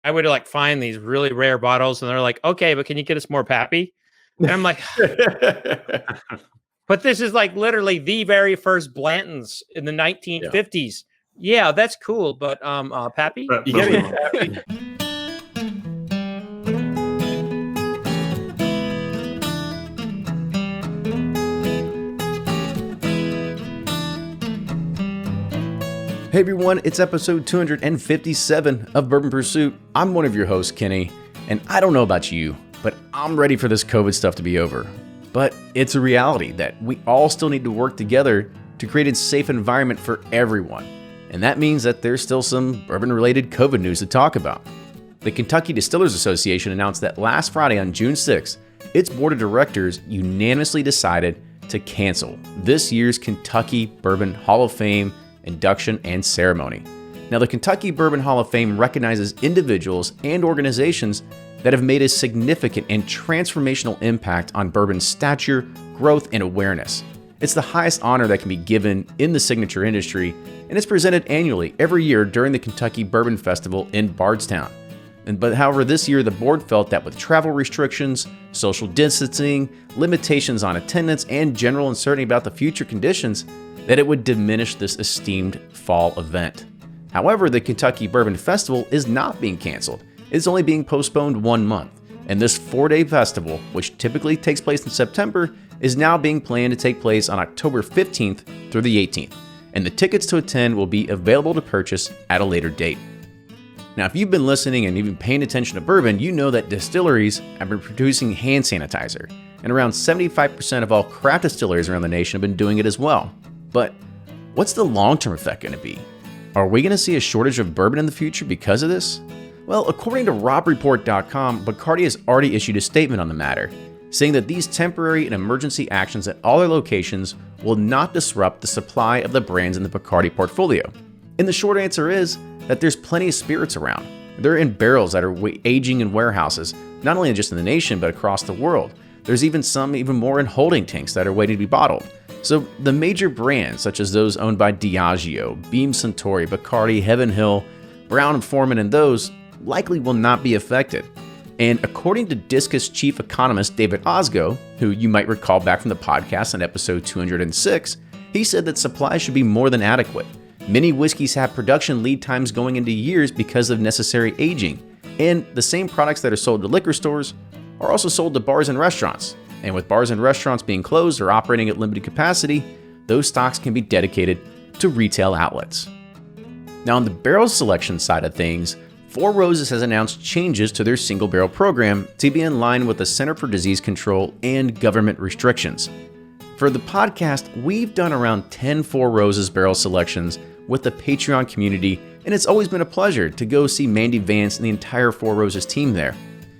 I would like find these really rare bottles, and they're like, okay, but can you get us more Pappy? And I'm like, but this is like literally the very first Blanton's in the 1950s. Yeah, that's cool, but Pappy? You gotta get Pappy. Hey everyone, it's episode 257 of Bourbon Pursuit. I'm one of your hosts, Kenny, and I don't know about you, but I'm ready for this COVID stuff to be over. But it's a reality that we all still need to work together to create a safe environment for everyone. And that means that there's still some bourbon-related COVID news to talk about. The Kentucky Distillers Association announced that last Friday on June 6th, its board of directors unanimously decided to cancel this year's Kentucky Bourbon Hall of Fame induction and ceremony. Now, the Kentucky Bourbon Hall of Fame recognizes individuals and organizations that have made a significant and transformational impact on bourbon's stature, growth, and awareness. It's the highest honor that can be given in the signature industry, and it's presented annually every year during the Kentucky Bourbon Festival in Bardstown. However, this year the board felt that with travel restrictions, social distancing, limitations on attendance, and general uncertainty about the future conditions, that it would diminish this esteemed fall event. However, the Kentucky Bourbon Festival is not being canceled. It's only being postponed 1 month. And this 4-day festival, which typically takes place in September, is now being planned to take place on October 15th through the 18th. And the tickets to attend will be available to purchase at a later date. Now, if you've been listening and even paying attention to bourbon, you know that distilleries have been producing hand sanitizer. And around 75% of all craft distilleries around the nation have been doing it as well. But what's the long-term effect going to be? Are we going to see a shortage of bourbon in the future because of this? Well, according to RobReport.com, Bacardi has already issued a statement on the matter, saying that these temporary and emergency actions at all their locations will not disrupt the supply of the brands in the Bacardi portfolio. And the short answer is that there's plenty of spirits around. They're in barrels that are aging in warehouses, not only just in the nation, but across the world. There's even some more in holding tanks that are waiting to be bottled. So the major brands, such as those owned by Diageo, Beam Suntory, Bacardi, Heaven Hill, Brown & Forman, and those likely will not be affected. And according to Discus chief economist David Osgo, who you might recall back from the podcast in episode 206, he said that supply should be more than adequate. Many whiskeys have production lead times going into years because of necessary aging, and the same products that are sold to liquor stores are also sold to bars and restaurants. And with bars and restaurants being closed or operating at limited capacity, those stocks can be dedicated to retail outlets. Now, on the barrel selection side of things, Four Roses has announced changes to their single barrel program to be in line with the Center for Disease Control and government restrictions. For the podcast, we've done around 10 Four Roses barrel selections with the Patreon community, and it's always been a pleasure to go see Mandy Vance and the entire Four Roses team there.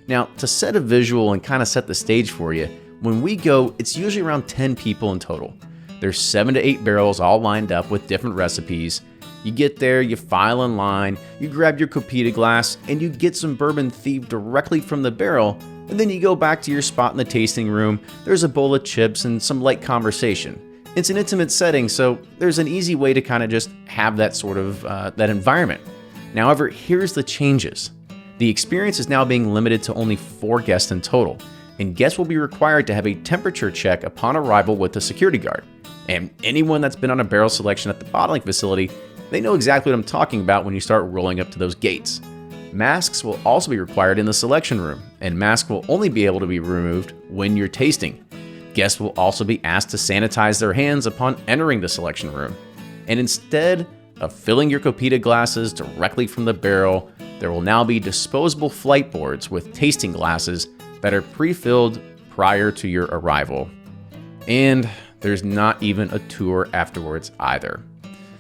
Now, to set a visual and kind of set the stage for you, when we go, it's usually around 10 people in total. There's 7 to 8 barrels all lined up with different recipes. You get there, you file in line, you grab your copita glass, and you get some bourbon thieved directly from the barrel, and then you go back to your spot in the tasting room. There's a bowl of chips and some light conversation. It's an intimate setting, so there's an easy way to kind of just have that sort of that environment. Now, however, here's the changes. The experience is now being limited to only 4 guests in total, and guests will be required to have a temperature check upon arrival with the security guard. And anyone that's been on a barrel selection at the bottling facility, they know exactly what I'm talking about when you start rolling up to those gates. Masks will also be required in the selection room, and masks will only be able to be removed when you're tasting. Guests will also be asked to sanitize their hands upon entering the selection room. And instead of filling your copita glasses directly from the barrel, there will now be disposable flight boards with tasting glasses that are pre-filled prior to your arrival. And there's not even a tour afterwards either.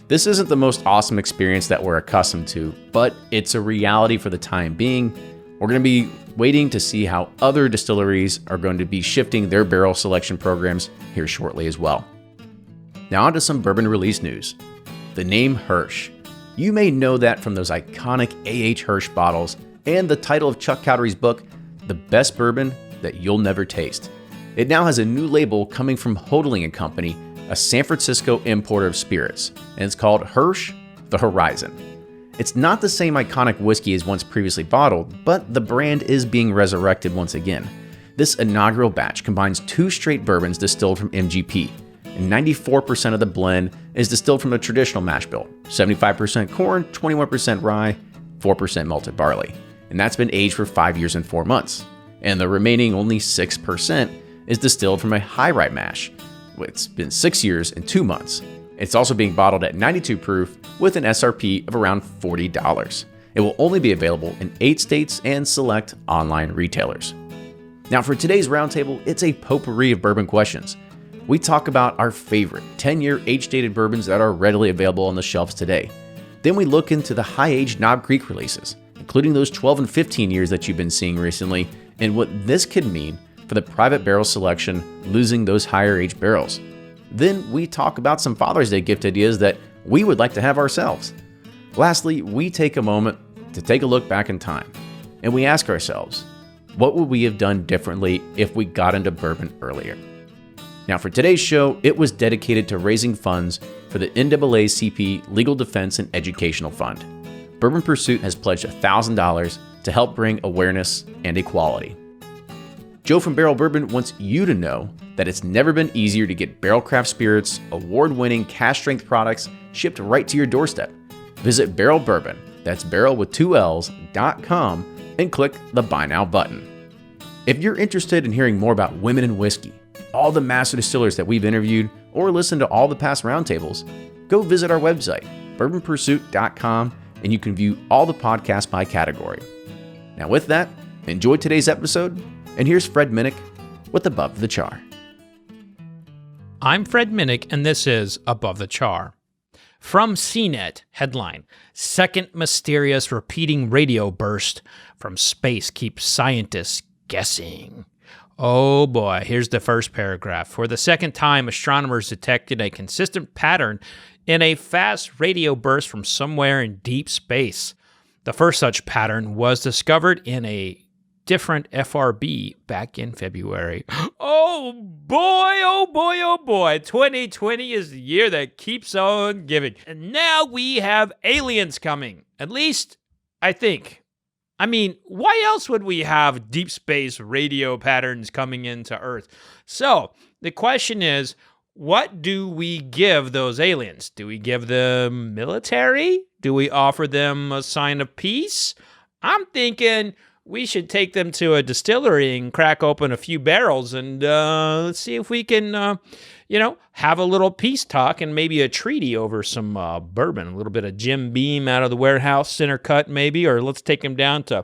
This isn't the most awesome experience that we're accustomed to, but it's a reality for the time being. We're going to be waiting to see how other distilleries are going to be shifting their barrel selection programs here shortly as well. Now on to some bourbon release news. The name Hirsch. You may know that from those iconic A.H. Hirsch bottles and the title of Chuck Cowdery's book, The Best Bourbon That You'll Never Taste. It now has a new label coming from Hodling & Company, a San Francisco importer of spirits, and it's called Hirsch The Horizon. It's not the same iconic whiskey as once previously bottled, but the brand is being resurrected once again. This inaugural batch combines 2 straight bourbons distilled from MGP, and 94% of the blend is distilled from a traditional mash bill, 75% corn, 21% rye, 4% malted barley, and that's been aged for 5 years and 4 months. And the remaining only 6% is distilled from a high rye mash. It's been 6 years and 2 months. It's also being bottled at 92 proof with an SRP of around $40. It will only be available in 8 states and select online retailers. Now for today's roundtable, it's a potpourri of bourbon questions. We talk about our favorite 10-year age-dated bourbons that are readily available on the shelves today. Then we look into the high-aged Knob Creek releases, including those 12 and 15 years that you've been seeing recently, and what this could mean for the private barrel selection losing those higher-aged barrels. Then we talk about some Father's Day gift ideas that we would like to have ourselves. Lastly, we take a moment to take a look back in time, and we ask ourselves, what would we have done differently if we got into bourbon earlier? Now for today's show, it was dedicated to raising funds for the NAACP Legal Defense and Educational Fund. Bourbon Pursuit has pledged $1,000 to help bring awareness and equality. Joe from Barrel Bourbon wants you to know that it's never been easier to get Barrel Craft Spirits award-winning cask-strength products shipped right to your doorstep. Visit Barrel Bourbon, that's barrel with 2 L's.com, and click the Buy Now button. If you're interested in hearing more about women in whiskey, all the master distillers that we've interviewed, or listen to all the past roundtables, go visit our website, bourbonpursuit.com, and you can view all the podcasts by category. Now with that, enjoy today's episode, and here's Fred Minnick with Above the Char. I'm Fred Minnick, and this is Above the Char. From CNET, headline, Second Mysterious Repeating Radio Burst from Space Keeps Scientists Guessing. Oh boy, here's the first paragraph. For the second time, astronomers detected a consistent pattern in a fast radio burst from somewhere in deep space. The first such pattern was discovered in a different FRB back in February. Oh boy, oh boy, oh boy. 2020 is the year that keeps on giving. And now we have aliens coming. At least, I think. I mean, why else would we have deep space radio patterns coming into Earth? So, the question is, what do we give those aliens? Do we give them military? Do we offer them a sign of peace? I'm thinking we should take them to a distillery and crack open a few barrels and let's see if we can, have a little peace talk and maybe a treaty over some bourbon, a little bit of Jim Beam out of the warehouse, center cut maybe, or let's take him down to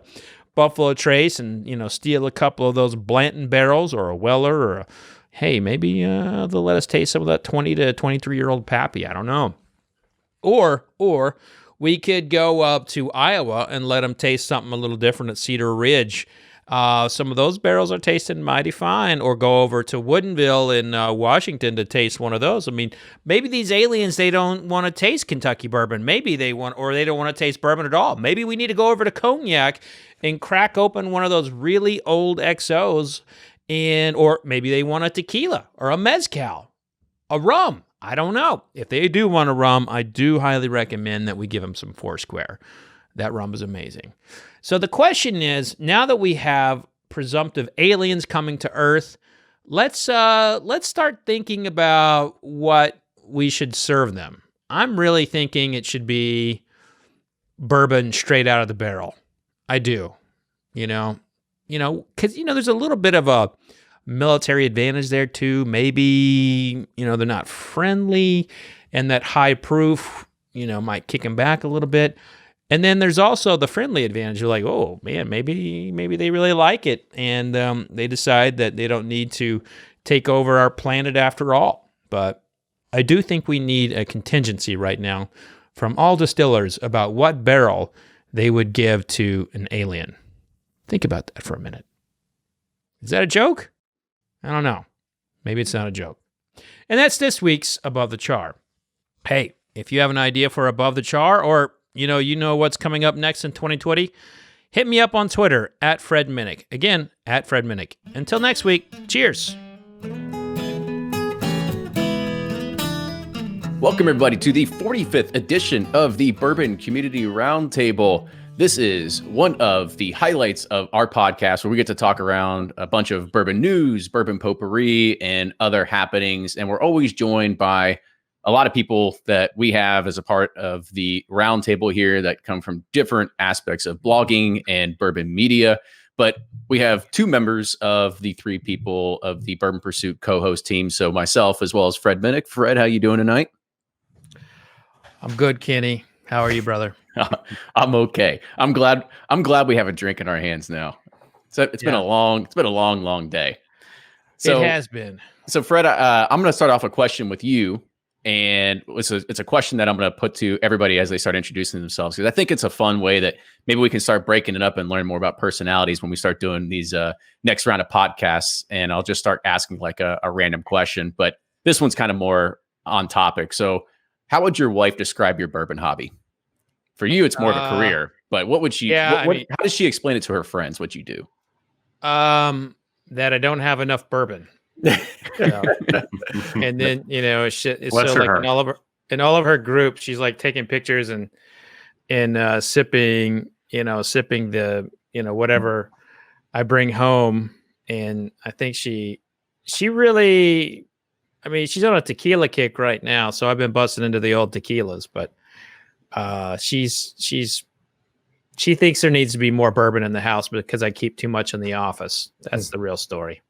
Buffalo Trace and, steal a couple of those Blanton barrels or a Weller or hey, maybe they'll let us taste some of that 20 to 23-year-old Pappy. I don't know. Or we could go up to Iowa and let them taste something a little different at Cedar Ridge. Some of those barrels are tasting mighty fine. Or go over to Woodinville in Washington to taste one of those. I mean, maybe these aliens, they don't want to taste Kentucky bourbon. Maybe they want, or they don't want to taste bourbon at all. Maybe we need to go over to Cognac and crack open one of those really old XOs. Or maybe they want a tequila or a mezcal, a rum. I don't know. If they do want a rum, I do highly recommend that we give them some Foursquare. That rum is amazing. So the question is, now that we have presumptive aliens coming to Earth, let's start thinking about what we should serve them. I'm really thinking it should be bourbon straight out of the barrel. I do. Because there's a little bit of a military advantage there too. Maybe, they're not friendly and that high proof, might kick them back a little bit. And then there's also the friendly advantage. You're like, oh man, maybe they really like it. And they decide that they don't need to take over our planet after all. But I do think we need a contingency right now from all distillers about what barrel they would give to an alien. Think about that for a minute. Is that a joke? I don't know. Maybe it's not a joke. And that's this week's Above the Char. Hey, if you have an idea for Above the Char, or you know what's coming up next in 2020, hit me up on Twitter at Fred Minnick. Again, at Fred Minnick. Until next week, cheers. Welcome, everybody, to the 45th edition of the Bourbon Community Roundtable. This is one of the highlights of our podcast where we get to talk around a bunch of bourbon news, bourbon potpourri, and other happenings. And we're always joined by a lot of people that we have as a part of the roundtable here that come from different aspects of blogging and bourbon media. But we have two members of the three people of the Bourbon Pursuit co-host team. So myself, as well as Fred Minnick. Fred, how you doing tonight? I'm good, Kenny. How are you, brother? I'm okay. I'm glad we have a drink in our hands now. So it's been a long day. So it has been. So Fred, I'm going to start off a question with you, and it's a question that I'm going to put to everybody as they start introducing themselves, because I think it's a fun way that maybe we can start breaking it up and learn more about personalities when we start doing these next round of podcasts. And I'll just start asking like a random question, but this one's kind of more on topic. So how would your wife describe your bourbon hobby? For you, it's more of a career, but what would she, how does she explain it to her friends, what you do? That I don't have enough bourbon. And then, it's so like in all of her groups, she's like taking pictures and sipping the, whatever I bring home. And I think she really, she's on a tequila kick right now. So I've been busting into the old tequilas, but she thinks there needs to be more bourbon in the house because I keep too much in the office. That's the real story.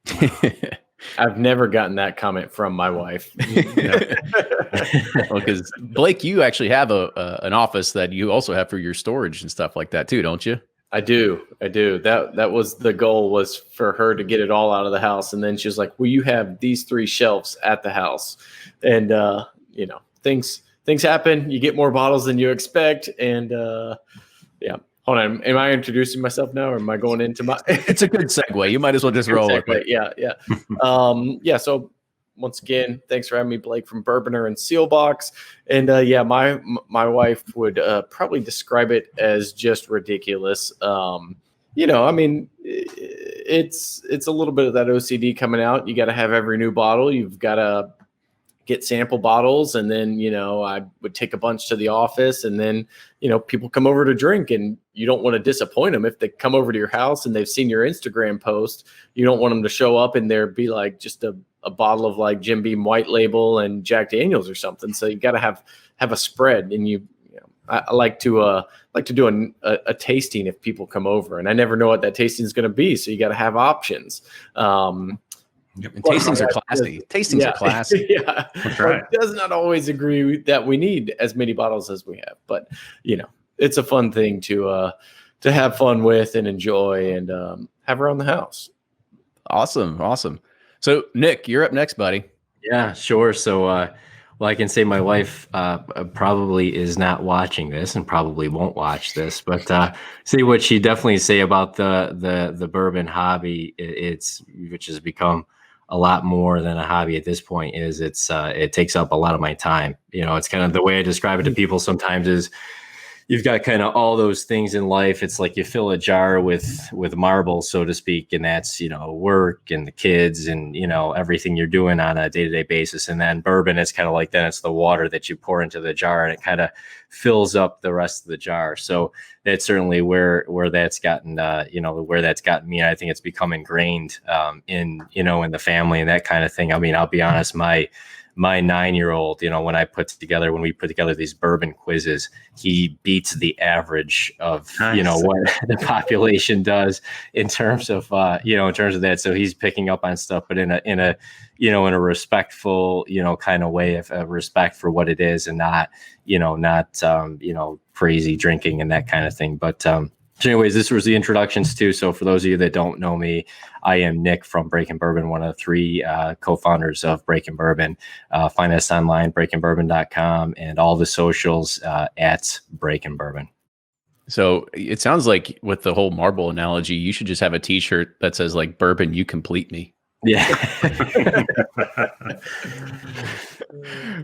I've never gotten that comment from my wife. Well, because Blake, you actually have an office that you also have for your storage and stuff like that too, don't you? I do. That was the goal, was for her to get it all out of the house. And then she was like, well, you have these 3 shelves at the house. And, things happen. You get more bottles than you expect. And, hold on. Am I introducing myself now, or am I going into my? It's a good segue. You might as well just roll with it. Yeah. So once again, thanks for having me, Blake from Bourboner and Sealbox. And my wife would probably describe it as just ridiculous. It's a little bit of that OCD coming out. You got to have every new bottle. You've got to get sample bottles, and then I would take a bunch to the office, and then people come over to drink, and you don't want to disappoint them. If they come over to your house and they've seen your Instagram post, you don't want them to show up and there be like just a bottle of like Jim Beam White Label and Jack Daniels or something. So you got to have a spread, and I like to do a tasting if people come over, and I never know what that tasting is going to be, so you got to have options. Tastings are classy. Tastings are classy. Yeah, that's right. It does not always agree that we need as many bottles as we have, but it's a fun thing to have fun with and enjoy, and have around the house. Awesome. So Nick, you're up next, buddy. Yeah, sure. So, I can say my wife probably is not watching this and probably won't watch this, but see what she definitely say about the bourbon hobby. Which has become a lot more than a hobby at this point. It takes up a lot of my time. It's kind of the way I describe it to people sometimes is, you've got kind of all those things in life. It's like you fill a jar with marbles, so to speak, and that's work and the kids and everything you're doing on a day-to-day basis. And then bourbon, it's kind of like, then it's the water that you pour into the jar, and it kind of fills up the rest of the jar. So that's certainly where that's gotten where that's gotten me. I think it's become ingrained in the family and that kind of thing. I'll be honest, my 9-year-old, when we put together these bourbon quizzes, he beats the average of, nice. What the population does in terms of that. So he's picking up on stuff, but in a respectful, kind of way of respect for what it is, and not crazy drinking and that kind of thing. But, so anyways, this was the introductions too. So for those of you that don't know me, I am Nick from Breaking Bourbon, one of the 3 co-founders of Breaking Bourbon. Find us online, breakingbourbon.com, and all the socials at Breaking Bourbon. So it sounds like, with the whole marble analogy, you should just have a T-shirt that says like, "Bourbon, you complete me." Yeah.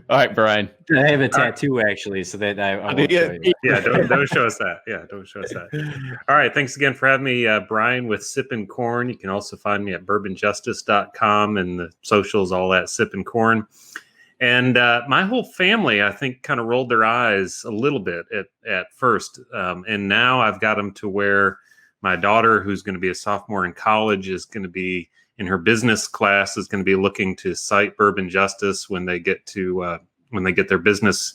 All right, Brian. I have a tattoo actually, so that I won't show you. Yeah, don't show us that. Yeah, don't show us that. All right, thanks again for having me, Brian with Sippin' Corn. You can also find me at bourbonjustice.com, and the socials, all at Sippin' Corn. And my whole family, I think, kind of rolled their eyes a little bit at first. And now I've got them to where my daughter, who's going to be a sophomore in college, is going to be in her business class, is going to be looking to cite Bourbon Justice when they get their business.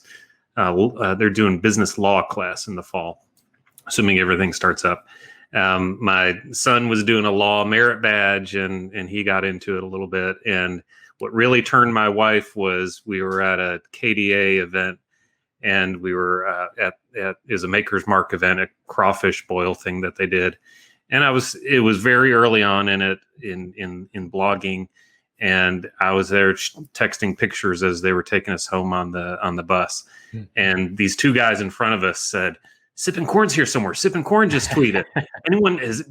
They're doing business law class in the fall, assuming everything starts up. My son was doing a law merit badge, and he got into it a little bit. And what really turned my wife was we were at a KDA event, and we were at is a Maker's Mark event, a crawfish boil thing that they did. And it was very early on in it in blogging, and I was there texting pictures as they were taking us home on the bus. And these two guys in front of us said, "Sipping Corn's here somewhere. Sipping Corn just tweeted.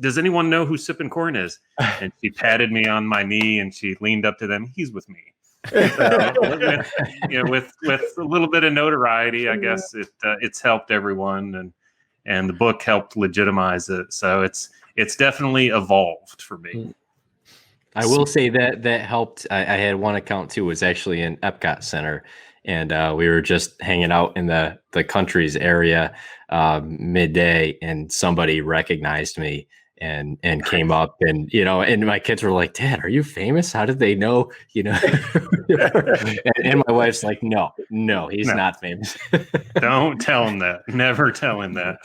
Does anyone know who Sipping Corn is?" And she patted me on my knee and she leaned up to them. "He's with me." So, with a little bit of notoriety, I guess it's helped everyone, and the book helped legitimize it. So it's definitely evolved for me. I will say that helped. I had one account too, was actually in Epcot Center, and we were just hanging out in the country's area midday, and somebody recognized me and came up, and and my kids were like, "Dad, are you famous? How did they know?" And my wife's like, no, he's not famous. Don't tell him that. Never tell him that.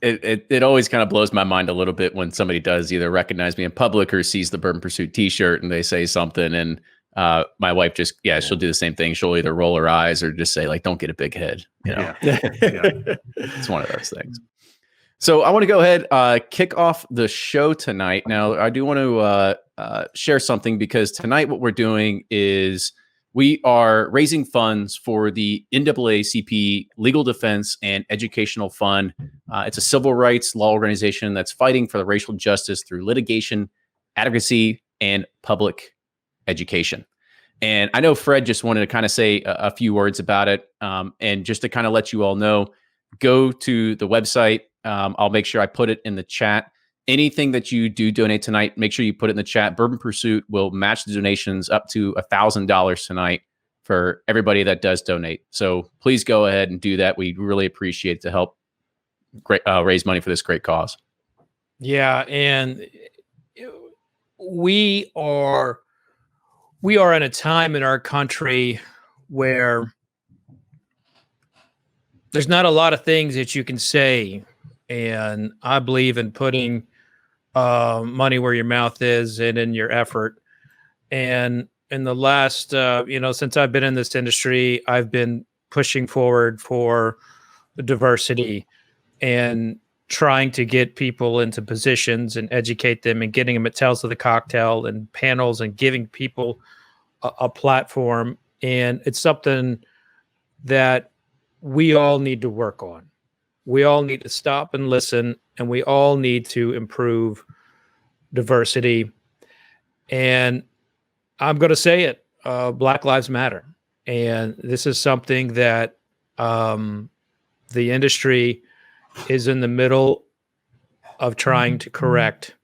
It always kind of blows my mind a little bit when somebody does either recognize me in public or sees the Bourbon Pursuit t-shirt and they say something, and my wife she'll do the same thing. She'll either roll her eyes or just say, like, "Don't get a big head." Yeah. It's one of those things. So I want to go ahead, kick off the show tonight. Now, I do want to share something, because tonight what we're doing is we are raising funds for the NAACP Legal Defense and Educational Fund. It's a civil rights law organization that's fighting for the racial justice through litigation, advocacy, and public education. And I know Fred just wanted to kind of say a few words about it. And just to kind of let you all know, go to the website. I'll make sure I put it in the chat. Anything that you do donate tonight, make sure you put it in the chat. Bourbon Pursuit will match the donations up to $1,000 tonight for everybody that does donate. So please go ahead and do that. We really appreciate it to help raise money for this great cause. Yeah, and we are in a time in our country where there's not a lot of things that you can say, and I believe in putting money where your mouth is and in your effort. And in the last, since I've been in this industry, I've been pushing forward for diversity and trying to get people into positions and educate them and getting them at Tales of the Cocktail and panels and giving people a platform. And it's something that we all need to work on. We all need to stop and listen, and we all need to improve diversity. And I'm going to say it, Black Lives Matter. And this is something that the industry is in the middle of trying to correct,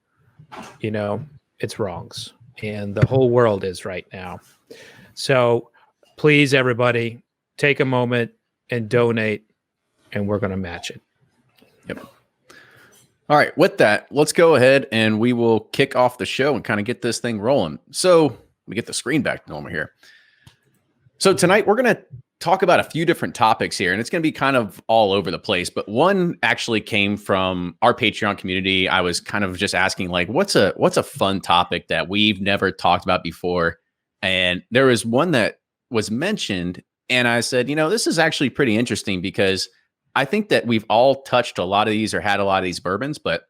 its wrongs. And the whole world is right now. So please, everybody, take a moment and donate, and we're going to match it. Yep. All right. With that, let's go ahead and we will kick off the show and kind of get this thing rolling. So we get the screen back to normal here. So tonight we're going to talk about a few different topics here, and it's going to be kind of all over the place. But one actually came from our Patreon community. I was kind of just asking, like, what's a fun topic that we've never talked about before? And there was one that was mentioned, and I said, this is actually pretty interesting, because I think that we've all touched a lot of these or had a lot of these bourbons, but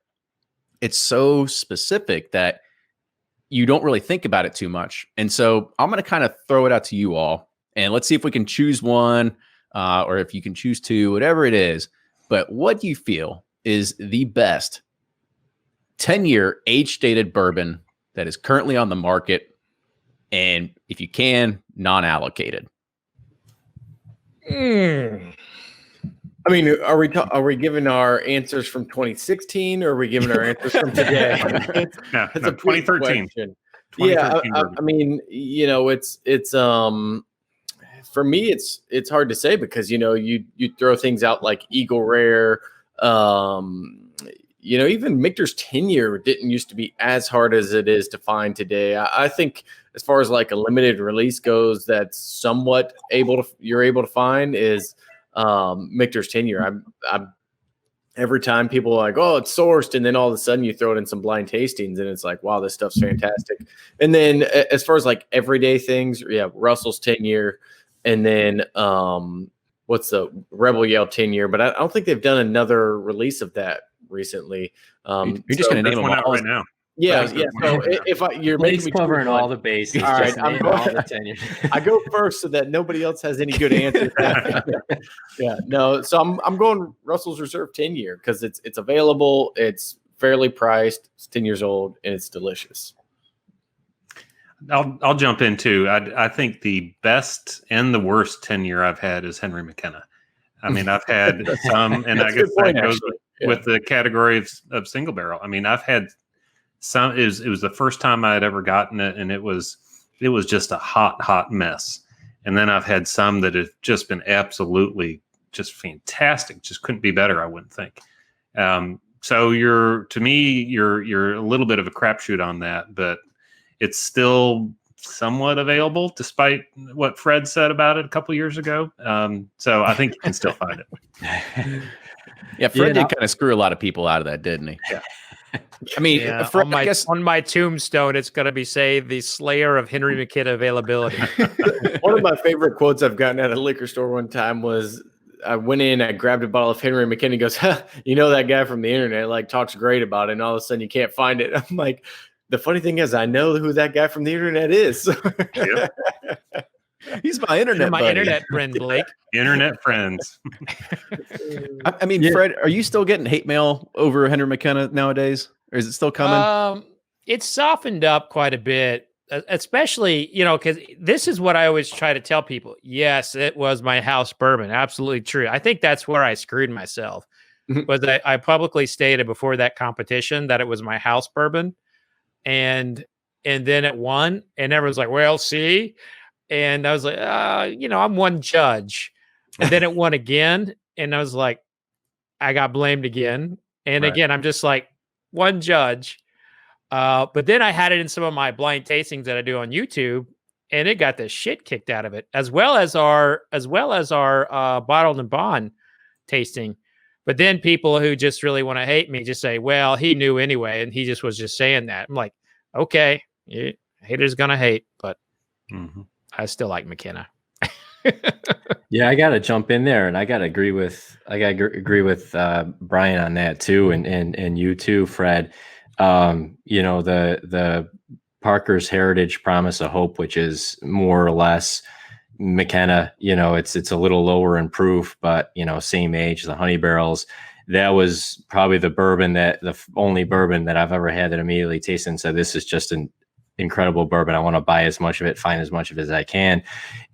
it's so specific that you don't really think about it too much. And so I'm going to kind of throw it out to you all, and let's see if we can choose one, or if you can choose two, whatever it is. But what do you feel is the best 10-year age-stated bourbon that is currently on the market? And if you can, non-allocated. I mean, are we giving our answers from 2016, or are we giving our answers from today? No, That's a 2013. 2013 yeah, I mean, it's for me, it's hard to say because, you throw things out like Eagle Rare, even Michter's 10-year didn't used to be as hard as it is to find today. I think as far as like a limited release goes, that's somewhat you're able to find is Michter's 10-year. I'm every time people are like, oh, it's sourced, and then all of a sudden you throw it in some blind tastings, and it's like, wow, this stuff's fantastic. And then as far as like everyday things, Russell's 10-year, and then what's the Rebel Yell 10-year? But I don't think they've done another release of that recently. You're just going to name them all right now. Yeah. So if you're making me covering all the bases, all right, I'm going all the tenure. I go first so that nobody else has any good answers. So I'm going Russell's Reserve 10-year because it's available, it's fairly priced, it's 10 years old, and it's delicious. I'll jump in too. I think the best and the worst 10-year I've had is Henry McKenna. I mean, I've had some, and I guess that goes with the category of single barrel. I mean, I've had some. It was the first time I had ever gotten it, and it was just a hot mess. And then I've had some that have just been absolutely just fantastic. Just couldn't be better, I wouldn't think. So you're a little bit of a crapshoot on that, but it's still somewhat available, despite what Fred said about it a couple years ago. So I think you can still find it. Yeah, Fred did kind of screw a lot of people out of that, didn't he? Yeah. I mean, Fred, on my tombstone, it's going to be the slayer of Henry McKenna availability. One of my favorite quotes I've gotten at a liquor store one time was, I went in, I grabbed a bottle of Henry McKenna. He goes, that guy from the internet like talks great about it, and all of a sudden you can't find it. I'm like, the funny thing is, I know who that guy from the internet is. Yep. He's my internet buddy. Internet friend, Blake. Internet friends. I mean, Fred, are you still getting hate mail over Henry McKenna nowadays? Or is it still coming? It's softened up quite a bit, especially, because this is what I always try to tell people. Yes, it was my house bourbon. Absolutely true. I think that's where I screwed myself. Was I publicly stated before that competition that it was my house bourbon. And then it won, and everyone's like, well, see? And I was like, I'm one judge. And then it won again. And I was like, I got blamed again. And again, I'm just like, one judge. But then I had it in some of my blind tastings that I do on YouTube, and it got the shit kicked out of it, as well as our bottled and bond tasting. But then people who just really want to hate me just say, well, he knew anyway, and he just was just saying that. I'm like, okay, haters gonna hate, but I still like McKenna. Yeah, I gotta jump in there, and I gotta agree with Brian on that too, and you too, Fred. The Parker's Heritage Promise of Hope, which is more or less McKenna, it's a little lower in proof, but same age, the honey barrels. That was probably the only bourbon that I've ever had that immediately tasted and said, this is just an incredible bourbon. I want to buy as much of it, find as much of it as I can.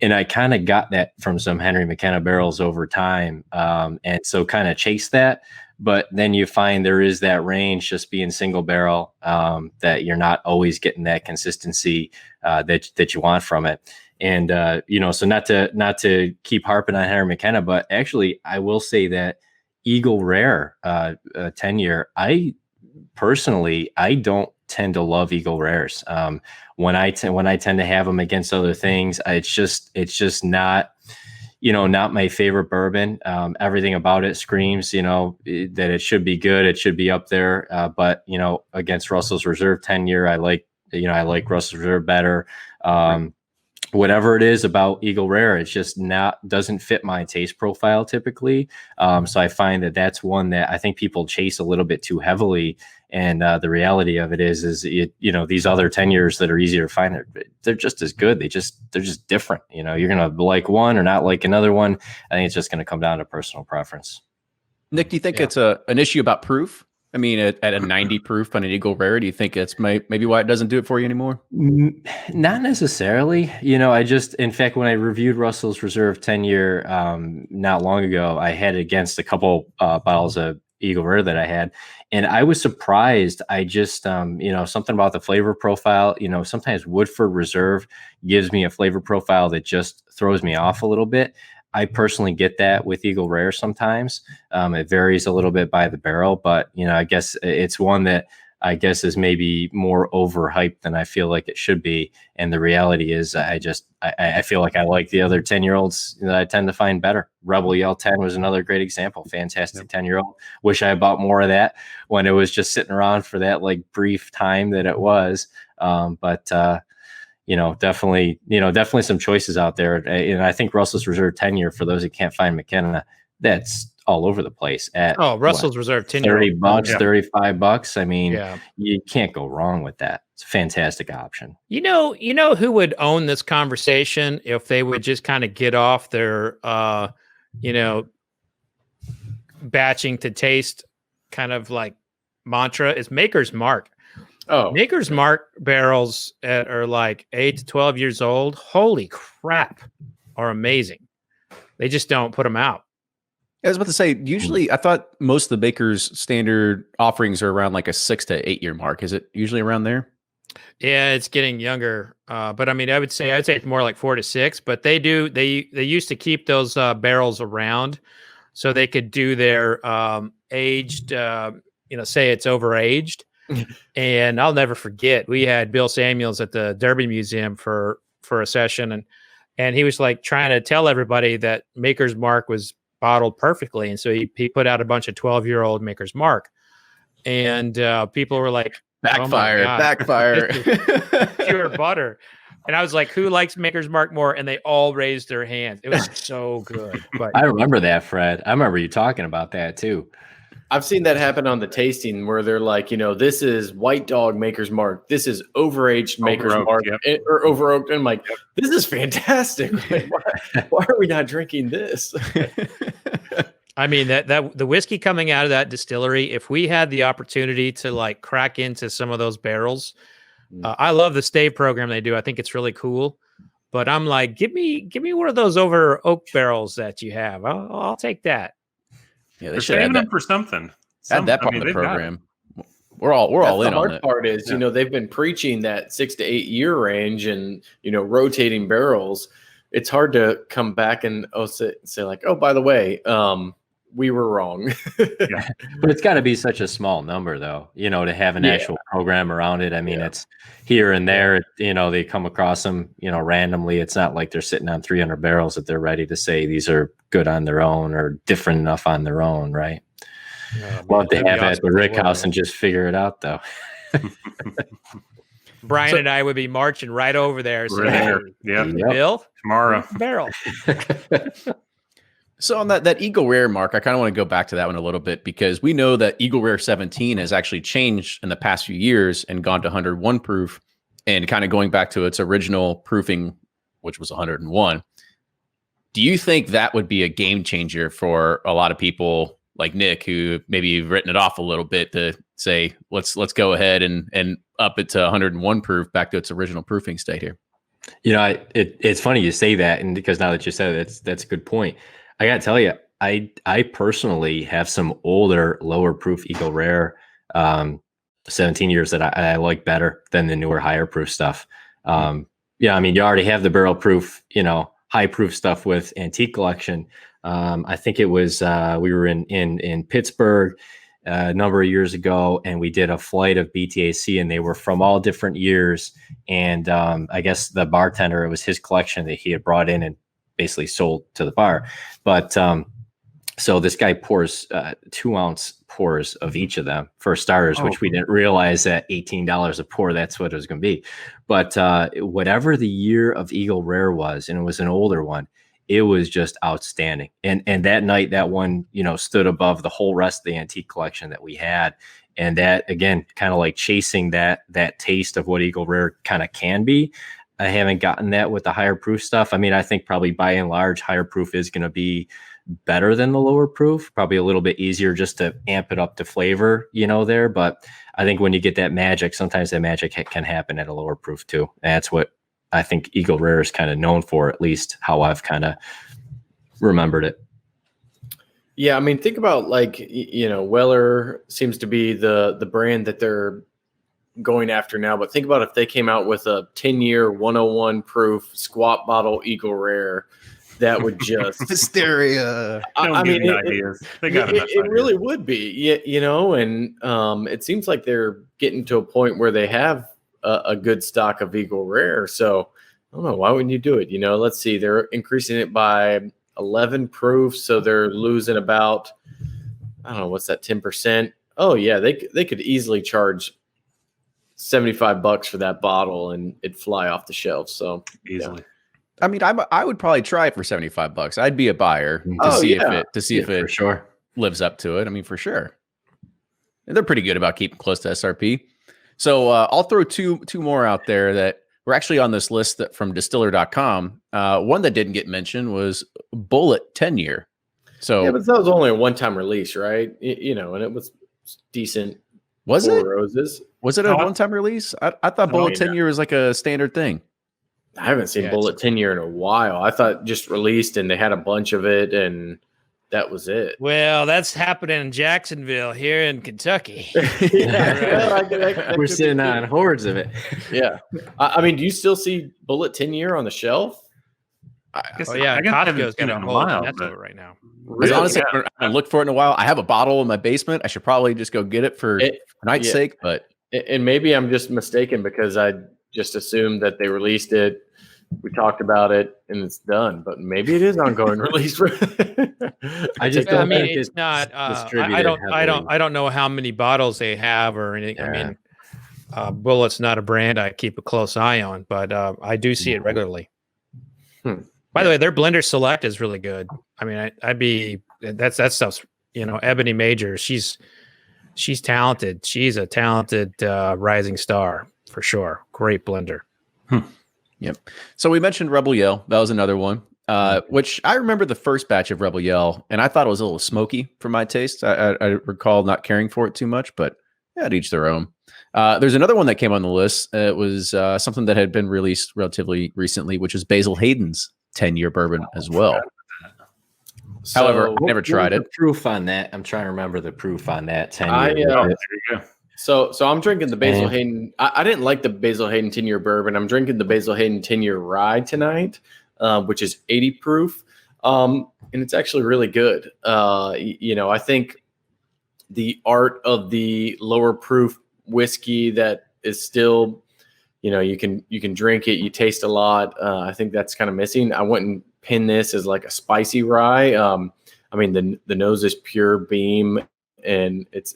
And I kind of got that from some Henry McKenna barrels over time. And so kind of chase that. But then you find there is that range just being single barrel, that you're not always getting that consistency that you want from it. And, so not to keep harping on Henry McKenna, but actually I will say that Eagle Rare 10-year, I don't tend to love Eagle Rares. When I tend to have them against other things, it's just not, not my favorite bourbon. Everything about it screams, that it should be good. It should be up there. But, against Russell's Reserve 10-year, I like Russell's Reserve better. Whatever it is about Eagle Rare, it's just doesn't fit my taste profile typically. So I find that that's one that I think people chase a little bit too heavily. And the reality of it is these other 10-years that are easier to find, they're just as good. They're just different. You're going to like one or not like another one. I think it's just going to come down to personal preference. Nick, do you think it's an issue about proof? I mean, at a 90 proof on an Eagle Rare, do you think it's maybe why it doesn't do it for you anymore? Not necessarily. In fact, when I reviewed Russell's Reserve 10-year not long ago, I had it against a couple bottles of Eagle Rare that I had. And I was surprised. I just, something about the flavor profile, sometimes Woodford Reserve gives me a flavor profile that just throws me off a little bit. I personally get that with Eagle Rare sometimes. It varies a little bit by the barrel, but, I guess it's one that I guess is maybe more overhyped than I feel like it should be. And the reality is I feel like I like the other 10-year-olds that I tend to find better. Rebel Yell 10 was another great example. Fantastic 10-year-old. Wish I bought more of that when it was just sitting around for that like brief time that it was. Definitely some choices out there. And I think Russell's Reserve 10-year, for those that can't find McKenna, that's all over the place at Russell's Reserve 10 $30, $35. I mean, you can't go wrong with that. It's a fantastic option. You know who would own this conversation if they would just kind of get off their batching to taste kind of like mantra is Maker's Mark. Oh, Maker's Mark barrels are like 8 to 12 years old. Holy crap, are amazing. They just don't put them out. I was about to say, usually I thought most of the Baker's standard offerings are around like a 6 to 8 year mark. Is it usually around there? Yeah, it's getting younger. But I mean, I'd say it's more like 4 to 6, but they used to keep those barrels around so they could do their aged, say it's overaged. And I'll never forget, we had Bill Samuels at the Derby Museum for a session, and he was like trying to tell everybody that Maker's Mark was bottled perfectly. And so he put out a bunch of 12-year-old Maker's Mark, and people were like, backfire, pure butter. And I was like, who likes Maker's Mark more? And they all raised their hands. It was so good. But I remember that, Fred. I remember you talking about that too. I've seen that happen on the tasting where they're like, this is White Dog Maker's Mark. This is overaged Maker's Mark or over oaked. And I'm like, this is fantastic. Like, why are we not drinking this? I mean, that the whiskey coming out of that distillery, if we had the opportunity to like crack into some of those barrels, I love the stave program they do. I think it's really cool. But I'm like, give me one of those over oak barrels that you have. I'll take that. Yeah, they're saving them for something. Add that part of the program. We're all in on it. The hard part is, they've been preaching that 6 to 8 year range and, rotating barrels. It's hard to come back and say like, oh, by the way, we were wrong. But it's got to be such a small number, though, to have an actual program around it. I mean, it's here and there, they come across them, randomly. It's not like they're sitting on 300 barrels that they're ready to say these are good on their own or different enough on their own, right? Love to have it at the Rick House and just figure it out, though. Brian and I would be marching right over there. So, Bill, tomorrow barrel. So on that Eagle Rare, Mark, I kind of want to go back to that one a little bit because we know that Eagle Rare 17 has actually changed in the past few years and gone to 101 proof and kind of going back to its original proofing, which was 101. Do you think that would be a game changer for a lot of people like Nick, who maybe you've written it off a little bit to say, let's go ahead and up it to 101 proof back to its original proofing state here? It's funny you say that, and because now that you said it, that's a good point. I got to tell you, I personally have some older, lower proof Eagle Rare 17 years that I like better than the newer, higher proof stuff. I mean, you already have the barrel proof, high proof stuff with Antique Collection. I think it was we were in Pittsburgh a number of years ago, and we did a flight of BTAC, and they were from all different years. And I guess the bartender, it was his collection that he had brought in and basically sold to the bar. But so this guy pours 2-ounce pours of each of them for starters, which we didn't realize at $18 a pour, that's what it was going to be. But whatever the year of Eagle Rare was, and it was an older one, it was just outstanding. And that night, that one, stood above the whole rest of the Antique Collection that we had. And that, again, kind of like chasing that taste of what Eagle Rare kind of can be. I haven't gotten that with the higher proof stuff. I mean, I think probably by and large, higher proof is going to be better than the lower proof, probably a little bit easier just to amp it up to flavor, there. But I think when you get that magic, sometimes that magic can happen at a lower proof too. And that's what I think Eagle Rare is kind of known for, at least how I've kind of remembered it. Yeah, I mean, think about like Weller seems to be the brand that they're going after now. But think about if they came out with a 10-year 101 proof squat bottle Eagle Rare, that would just hysteria. Don't give me ideas. They got enough it ideas. really would be, and it seems like they're getting to a point where they have a good stock of Eagle Rare. So I don't know, why wouldn't you do it? Let's see, they're increasing it by 11 proof, so they're losing about, I don't know, what's that, 10%? Oh yeah, they could easily charge $75 for that bottle and it'd fly off the shelf. So Easily. yeah. I mean, I would probably try it for $75. I'd be a buyer to see if it for sure lives up to it. I mean, for sure. And they're pretty good about keeping close to SRP. So I'll throw two more out there that were actually on this list that from distiller.com. One that didn't get mentioned was Bullet 10-year. So yeah, but that was only a one-time release, right? And it was decent. Was Four it? Roses. Was it a one-time release? I thought Bullet 10-year was like a standard thing. I haven't seen Bullet 10-year in a while. I thought just released and they had a bunch of it and that was it. Well, that's happening in Jacksonville here in Kentucky. We're sitting on hordes of it. Yeah. I mean, do you still see Bullet 10-year on the shelf? I guess I Costco's haven't got seen a it in a whole while. that's But it right now. Really? Honestly, I haven't looked for it in a while. I have a bottle in my basement. I should probably just go get it for night's sake. But and maybe I'm just mistaken because I just assumed that they released it. We talked about it and it's done, but maybe it is ongoing release. I just I don't mean, think it's not. I distributed don't know how many bottles they have or anything. Yeah. I mean, Bullet's not a brand I keep a close eye on, but I do see it regularly. By the way, their Blender Select is really good. I mean, that stuff's Ebony Major. She's talented. She's a talented rising star for sure. Great blender. Yep. So we mentioned Rebel Yell. That was another one, which I remember the first batch of Rebel Yell, and I thought it was a little smoky for my taste. I recall not caring for it too much, but yeah, to each their own. There's another one that came on the list. It was something that had been released relatively recently, which is Basil Hayden's 10-year bourbon as well. However, I never tried it. Proof on that? I'm trying to remember the proof on that 10 there years. you go. So I'm drinking the Basil Hayden. I didn't like the Basil Hayden 10-year bourbon. I'm drinking the Basil Hayden 10-year rye tonight, which is 80 proof. And it's actually really good. I think the art of the lower proof whiskey that is still, you can drink it, you taste a lot. I think that's kind of missing. I wouldn't pin this as like a spicy rye. I mean, the nose is pure beam and it's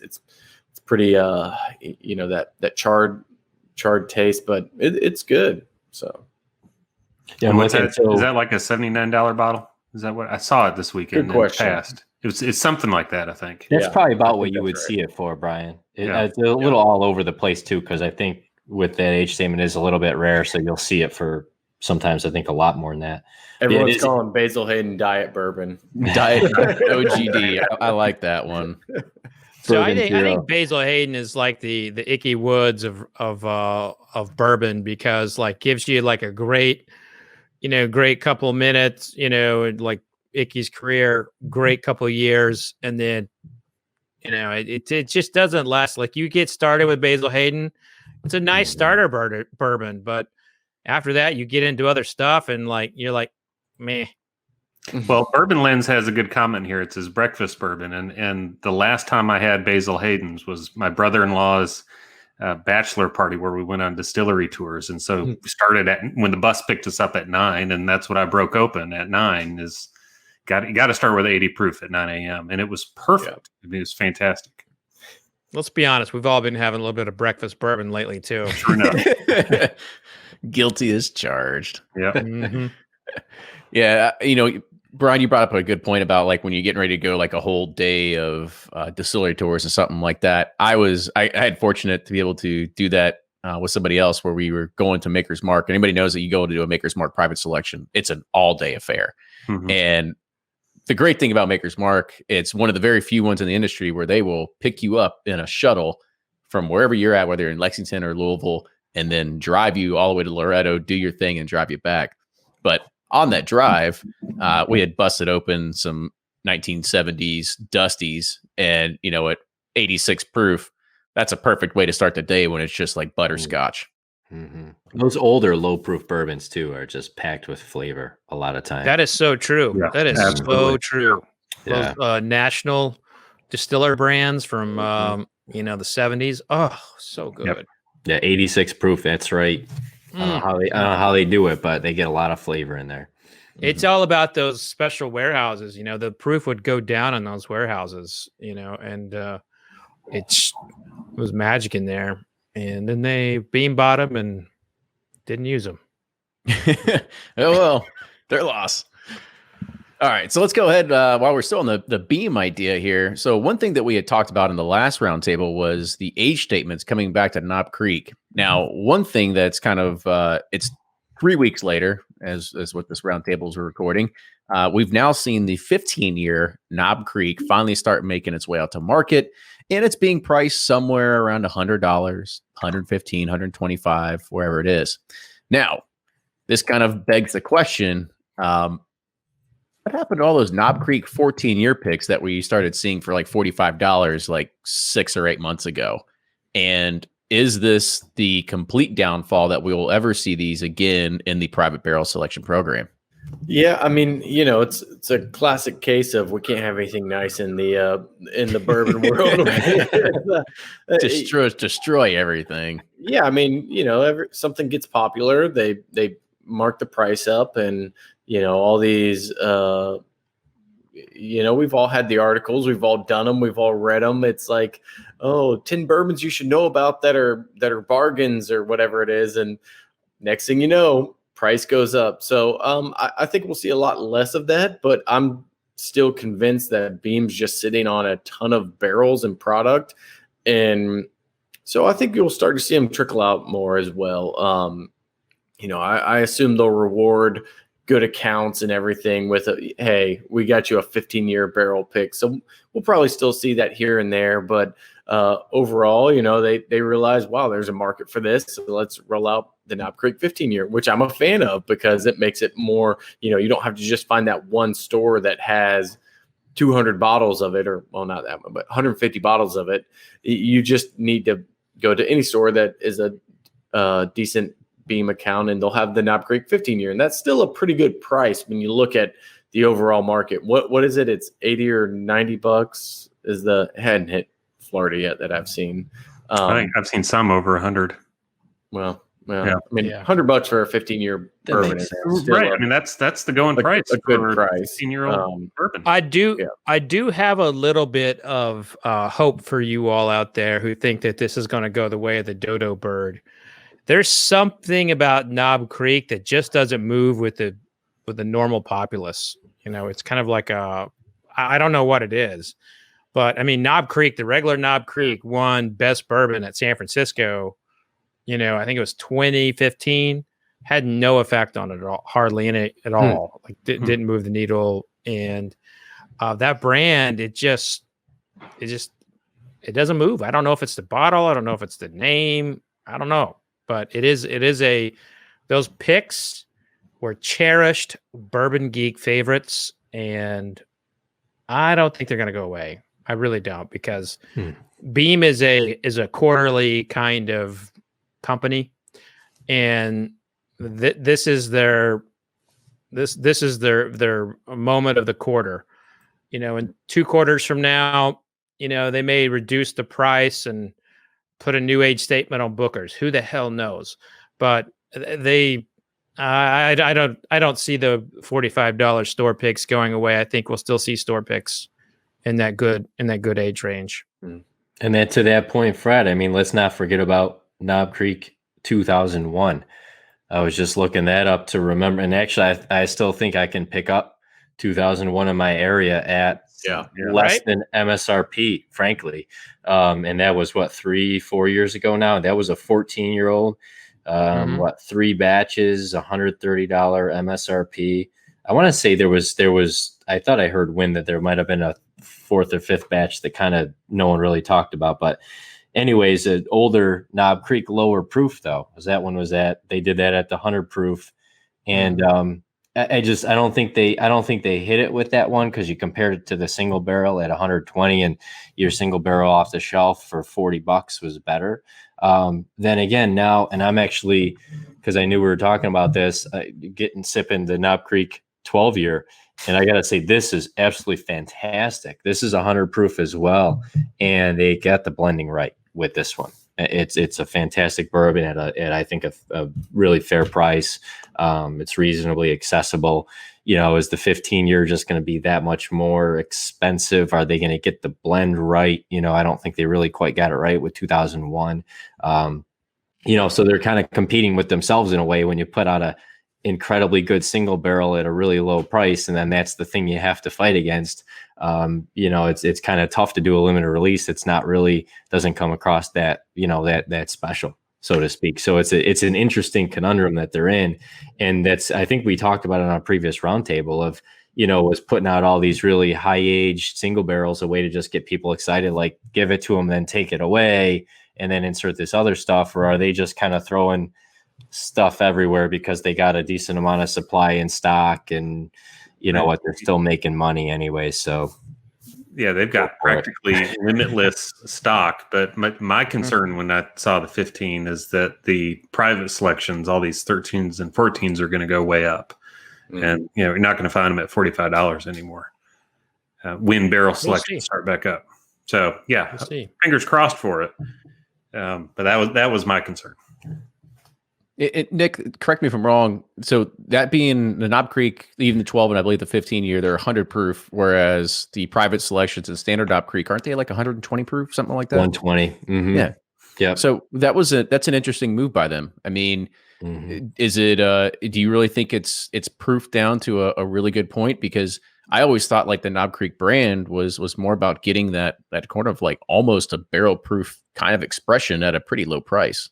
pretty that charred taste, but it's good. So yeah, and what's that? Is that like a $79 bottle? Is that what I saw it this weekend? Good question. Past. It's something like that, I think. That's probably about what you would see it for, Brian. It's a little all over the place too, because I think with that age statement is a little bit rare, so you'll see it for sometimes I think a lot more than that. Everyone's calling Basil Hayden diet bourbon. Diet OGD. I like that one. So I think Basil Hayden is like the Icky Woods of bourbon, because like gives you like a great couple of minutes, like Icky's career, great couple of years, and then it just doesn't last. Like you get started with Basil Hayden, it's a nice starter bourbon, but after that you get into other stuff and like you're like meh. Well, Bourbon Lens has a good comment here. It's his breakfast bourbon, and the last time I had Basil Hayden's was my brother-in-law's bachelor party where we went on distillery tours, and so we started when the bus picked us up at 9, and that's what I broke open at 9. Is got to start with 80 proof at 9 a.m. and it was perfect. I mean, it was fantastic. Let's be honest, we've all been having a little bit of breakfast bourbon lately too. Sure enough. Guilty as charged. Yeah. Mm-hmm. Yeah, Brian, you brought up a good point about like when you're getting ready to go like a whole day of distillery tours and something like that. I had fortunate to be able to do that with somebody else where we were going to Maker's Mark. Anybody knows that you go to do a Maker's Mark private selection, it's an all-day affair. Mm-hmm. And the great thing about Maker's Mark, it's one of the very few ones in the industry where they will pick you up in a shuttle from wherever you're at, whether you're in Lexington or Louisville, and then drive you all the way to Loretto, do your thing, and drive you back. But on that drive, we had busted open some 1970s Dusties and, at 86 proof, that's a perfect way to start the day when it's just like butterscotch. Mm-hmm. Those older low proof bourbons too are just packed with flavor a lot of times. That is so true. Yeah, That is absolutely. so true. Yeah. Those national distiller brands from the 70s. Oh, so good. Yep. Yeah, 86 proof. That's right. I don't know how they do it, but they get a lot of flavor in there. It's all about those special warehouses. The proof would go down in those warehouses, and it was magic in there. And then they beam bottom and didn't use them. Oh, well, their loss. All right, so let's go ahead while we're still on the beam idea here. So one thing that we had talked about in the last roundtable was the age statements coming back to Knob Creek. Now, one thing that's kind of it's 3 weeks later, as what this roundtable is recording. We've now seen the 15-year Knob Creek finally start making its way out to market, and it's being priced somewhere around $100, $115, $125, wherever it is. Now, this kind of begs the question. What happened to all those Knob Creek 14-year picks that we started seeing for like $45 like 6 or 8 months ago? And is this the complete downfall that we will ever see these again in the private barrel selection program? Yeah, I mean, it's a classic case of we can't have anything nice in the bourbon world. Destroy everything. Yeah, I mean, something gets popular, they mark the price up, and all these, we've all had the articles, we've all done them, we've all read them. It's like, 10 bourbons you should know about that are bargains or whatever it is. And next thing you know, price goes up. So I think we'll see a lot less of that, but I'm still convinced that Beam's just sitting on a ton of barrels and product. And so I think you'll start to see them trickle out more as well. I assume they'll reward good accounts and everything with hey, we got you a 15-year barrel pick. So we'll probably still see that here and there, but overall, they realize, wow, there's a market for this. So let's roll out the Knob Creek 15-year, which I'm a fan of because it makes it more, you don't have to just find that one store that has 200 bottles of it, or well, not that one, but 150 bottles of it. You just need to go to any store that is a decent Beam account, and they'll have the Knob Creek 15-year, and that's still a pretty good price when you look at the overall market. What is it? It's $80 or $90 is the hadn't hit Florida yet that I've seen. I think I've seen some over 100. Well, yeah. I mean, $100 for a 15-year bourbon is right. I mean, that's the going price. A good for price. 15-year-old bourbon. I do have a little bit of hope for you all out there who think that this is going to go the way of the dodo bird. There's something about Knob Creek that just doesn't move with the normal populace. It's kind of like I don't know what it is, but I mean, Knob Creek, the regular Knob Creek won best bourbon at San Francisco. I think it was 2015, had no effect on it at all, hardly in it at all. Like didn't move the needle. And that brand, it doesn't move. I don't know if it's the bottle. I don't know if it's the name. I don't know. But it is those picks were cherished Bourbon Geek favorites, and I don't think they're going to go away. I really don't, because Beam is a quarterly kind of company, and this is their moment of the quarter. In 2 quarters from now, they may reduce the price and put a new age statement on Booker's. Who the hell knows? But I don't see the $45 store picks going away. I think we'll still see store picks in that good age range. And then to that point, Fred, I mean, let's not forget about Knob Creek 2001. I was just looking that up to remember. And actually, I still think I can pick up 2001 in my area at less than MSRP, frankly. And that was 3-4 years ago now. That was a 14-year-old, 3 batches, $130 MSRP. I want to say there was, I thought I heard that there might've been a 4th or 5th batch that kind of no one really talked about, but anyways, an older Knob Creek lower proof though, because that one was they did that at the 100 proof. And, I don't think they hit it with that one, because you compared it to the single barrel at 120, and your single barrel off the shelf for $40 was better. Then again, now, and I'm actually, because I knew we were talking about this, sipping the Knob Creek 12 year. And I got to say, this is absolutely fantastic. This is 100 proof as well. And they got the blending right with this one. It's a fantastic bourbon at I think a really fair price. It's reasonably accessible. Is the 15 year just going to be that much more expensive? Are they going to get the blend right? I don't think they really quite got it right with 2001. So they're kind of competing with themselves in a way when you put out a incredibly good single barrel at a really low price, and then that's the thing you have to fight against. It's kind of tough to do a limited release. It's not really, doesn't come across that that special, so to speak. So it's an interesting conundrum that they're in, and I think we talked about it on a previous roundtable of was putting out all these really high aged single barrels, a way to just get people excited, like give it to them, then take it away, and then insert this other stuff, or are they just kind of throwing stuff everywhere because they got a decent amount of supply in stock, and what, they're still making money anyway. So yeah, they've got practically limitless stock. But my concern when I saw the 15 is that the private selections, all these 13s and 14s, are going to go way up, and you're not going to find them at $45 anymore when barrel selections start back up. So yeah, fingers crossed for it. But that was my concern. Nick, correct me if I'm wrong. So that being the Knob Creek, even the 12 and I believe the 15 year, they're 100 proof, whereas the private selections and standard Knob Creek, aren't they like 120 proof, something like that? 120. Mm-hmm. Yeah. Yeah. So that's an interesting move by them. I mean, is it? Do you really think it's proof down to a really good point? Because I always thought like the Knob Creek brand was more about getting that corner of like almost a barrel proof kind of expression at a pretty low price.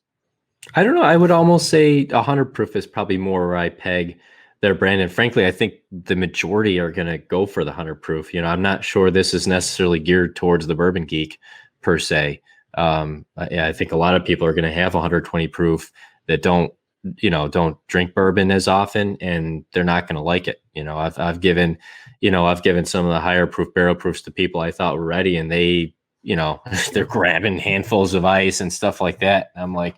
I don't know. I would almost say 100 proof is probably more where I peg their brand. And frankly, I think the majority are going to go for the 100 proof. I'm not sure this is necessarily geared towards the bourbon geek per se. I think a lot of people are going to have 120 proof that don't drink bourbon as often, and they're not going to like it. I've given some of the higher proof barrel proofs to people I thought were ready, and they, they're grabbing handfuls of ice and stuff like that. I'm like,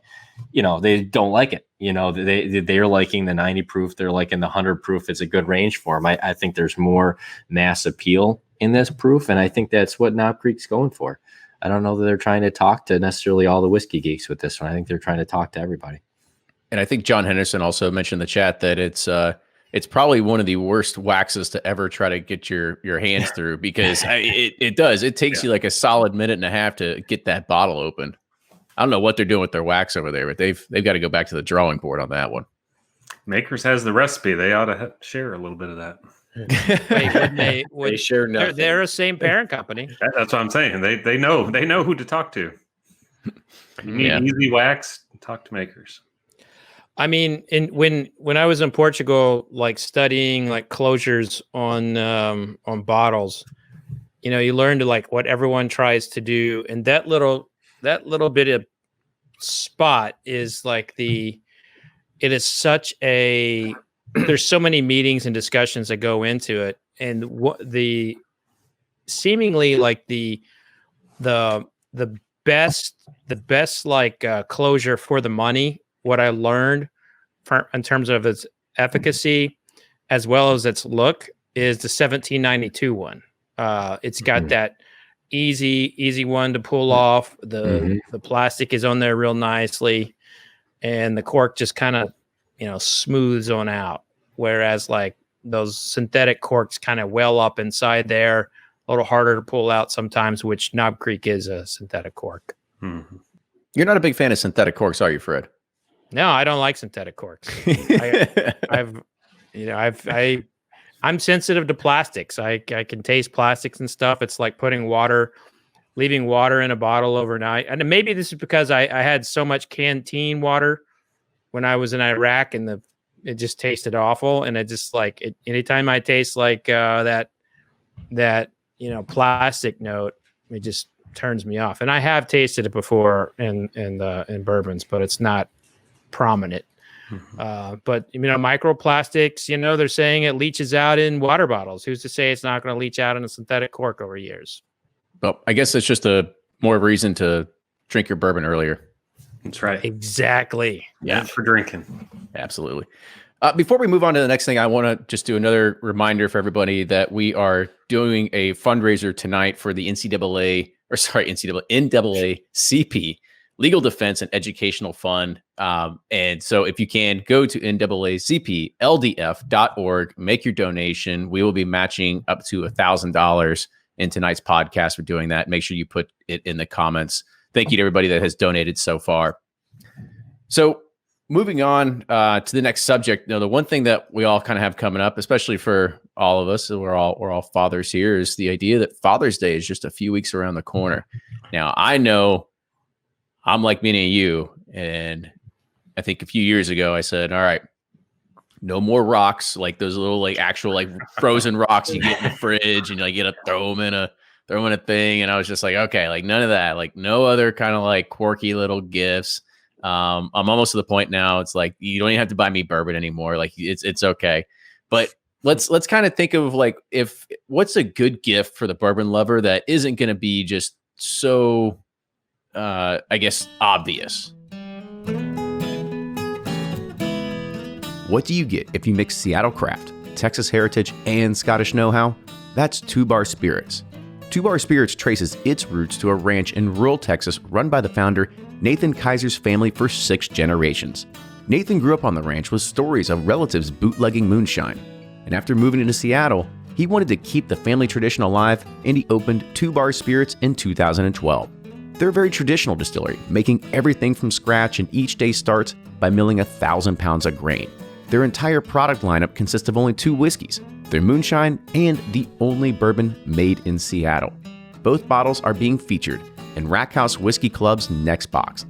they don't like it. They're liking the 90 proof. They're liking the 100 proof. It's a good range for them. I think there's more mass appeal in this proof, and I think that's what Knob Creek's going for. I don't know that they're trying to talk to necessarily all the whiskey geeks with this one. I think they're trying to talk to everybody. And I think John Henderson also mentioned in the chat that it's probably one of the worst waxes to ever try to get your hands through, because it takes you like a solid minute and a half to get that bottle open. I don't know what they're doing with their wax over there, but they've got to go back to the drawing board on that one. Makers has the recipe. They ought to share a little bit of that. They share nothing. They're a same parent company. That's what I'm saying. They know who to talk to. You need easy wax, talk to Makers. I mean, when I was in Portugal, like studying like closures on bottles, you learn to like what everyone tries to do, and that little bit of spot is like it is such a. There's so many meetings and discussions that go into it, and what the seemingly like the best like closure for the money. What I learned in terms of its efficacy as well as its look is the 1792 one. It's got that easy one to pull off. The plastic is on there real nicely, and the cork just kind of smooths on out. Whereas like those synthetic corks kind of well up inside there, a little harder to pull out sometimes, which Knob Creek is a synthetic cork. Mm-hmm. You're not a big fan of synthetic corks, are you, Fred? No, I don't like synthetic corks. I'm sensitive to plastics. I can taste plastics and stuff. It's like leaving water in a bottle overnight. And maybe this is because I had so much canteen water when I was in Iraq, and it just tasted awful. And it just like anytime I taste like that plastic note, it just turns me off. And I have tasted it before in bourbons, but it's not prominent. But microplastics, they're saying it leaches out in water bottles. Who's to say it's not going to leach out in a synthetic cork over years? Well, I guess it's just a more reason to drink your bourbon earlier. That's right. Exactly. Yeah, for drinking. Absolutely. Before we move on to the next thing, I want to just do another reminder for everybody that we are doing a fundraiser tonight for the NAACP Legal Defense and Educational Fund. And so if you can, go to NAACPLDF.org, make your donation. We will be matching up to $1,000 in tonight's podcast for doing that. Make sure you put it in the comments. Thank you to everybody that has donated so far. So moving on to the next subject, the one thing that we all kind of have coming up, especially for all of us, we're all fathers here, is the idea that Father's Day is just a few weeks around the corner. Now, I know I'm like many of you, and I think a few years ago I said, all right, no more rocks, like those little actual frozen rocks you get in the fridge, and you get to throw them in a thing. And I was just like, okay, none of that, no other kind of quirky little gifts. I'm almost to the point now. It's you don't even have to buy me bourbon anymore. It's okay. But let's kind of think of if what's a good gift for the bourbon lover that isn't going to be just so, I guess, obvious. What do you get if you mix Seattle craft, Texas heritage, and Scottish know-how? That's 2 Bar Spirits. 2 Bar Spirits traces its roots to a ranch in rural Texas run by the founder, Nathan Kaiser's family for 6 generations. Nathan grew up on the ranch with stories of relatives bootlegging moonshine. And after moving into Seattle, he wanted to keep the family tradition alive, and he opened 2 Bar Spirits in 2012. They're a very traditional distillery, making everything from scratch, and each day starts by milling 1,000 pounds of grain. Their entire product lineup consists of only 2 whiskeys, their moonshine and the only bourbon made in Seattle. Both bottles are being featured in Rack House Whiskey Club's next box.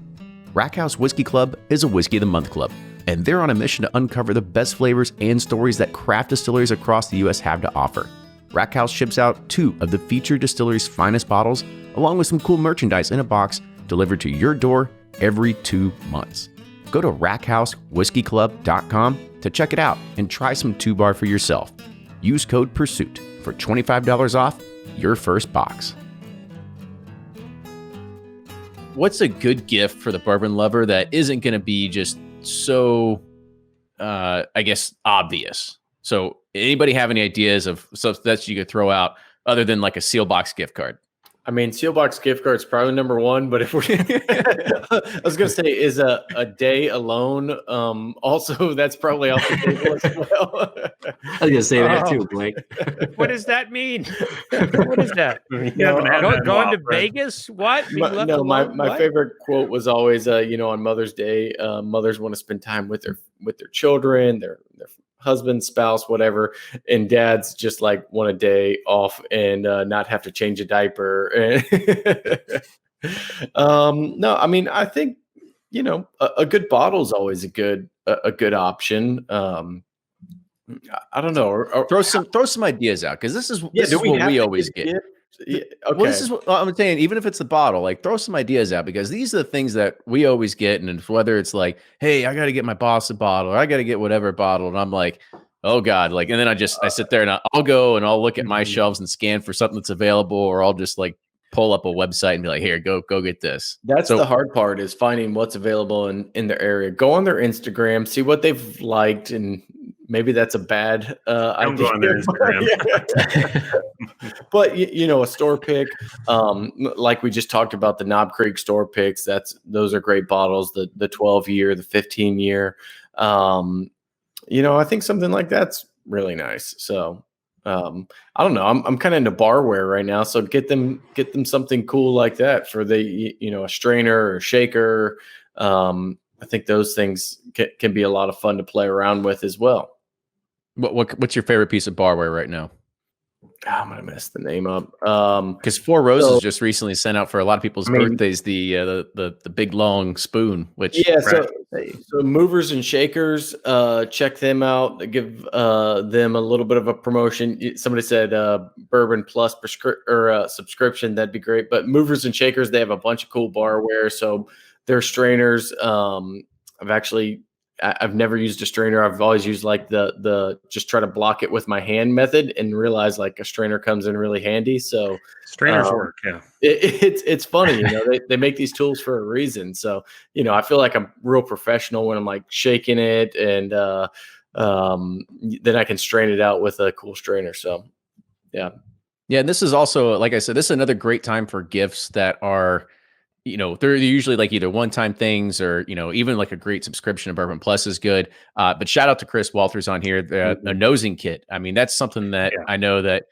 Rack House Whiskey Club is a Whiskey of the Month club, and they're on a mission to uncover the best flavors and stories that craft distilleries across the U.S. have to offer. Rack House ships out 2 of the featured distillery's finest bottles, along with some cool merchandise in a box delivered to your door every 2 months. Go to rackhousewhiskeyclub.com to check it out and try some 2 Bar for yourself. Use code PURSUIT for $25 off your first box. What's a good gift for the bourbon lover that isn't going to be just so, I guess, obvious? So anybody have any ideas of stuff that you could throw out other than a Sealbox gift card? I mean, Sealbox gift card is probably number one, but if we're, I was going to say, is a day alone. Also, that's probably off the table as well. I was going to say that too, Blake. What does that mean? What is that? Going to Vegas? What? My favorite quote was always, on Mother's Day, mothers want to spend time with their children, their husband, spouse, whatever, and dads just want a day off and not have to change a diaper. No, I mean, I think a good bottle is always a good option. I don't know. Or throw some ideas out, because this is what we always get. Yeah, okay. Well, this is what I'm saying. Even if it's the bottle, throw some ideas out, because these are the things that we always get. And whether it's hey, I got to get my boss a bottle, or I got to get whatever bottle, and I'm like, oh God, and then I sit there and I'll go and I'll look at my shelves and scan for something that's available, or I'll just pull up a website and be like, here, go get this. That's the hard part, is finding what's available in their area. Go on their Instagram, see what they've liked, and maybe that's a bad idea. Go on their Instagram. But a store pick, like we just talked about, the Knob Creek store picks. Those are great bottles. The 12-year, the 15-year. I think something like that's really nice. So I don't know. I'm kind of into barware right now, so get them something cool like that for the a strainer or a shaker. I think those things can be a lot of fun to play around with as well. What's your favorite piece of barware right now? I'm gonna mess the name up. Because Four Roses just recently sent out for a lot of people's birthdays the big long spoon. Which so movers and shakers, check them out. Give them a little bit of a promotion. Somebody said Bourbon Plus subscription. That'd be great. But movers and shakers, they have a bunch of cool barware. So their strainers, I've actually I've never used a strainer. I've always used like the just try to block it with my hand method, and realize like a strainer comes in really handy. So Strainers work. Yeah. It's funny, they make these tools for a reason. So, I feel like I'm real professional when I'm like shaking it, and then I can strain it out with a cool strainer. So, yeah. Yeah. And this is also, like I said, this is another great time for gifts that are, they're usually like either one-time things or, even like a great subscription to Bourbon Plus is good. But shout out to Chris Walters on here, the nosing kit. I mean, that's something that I know that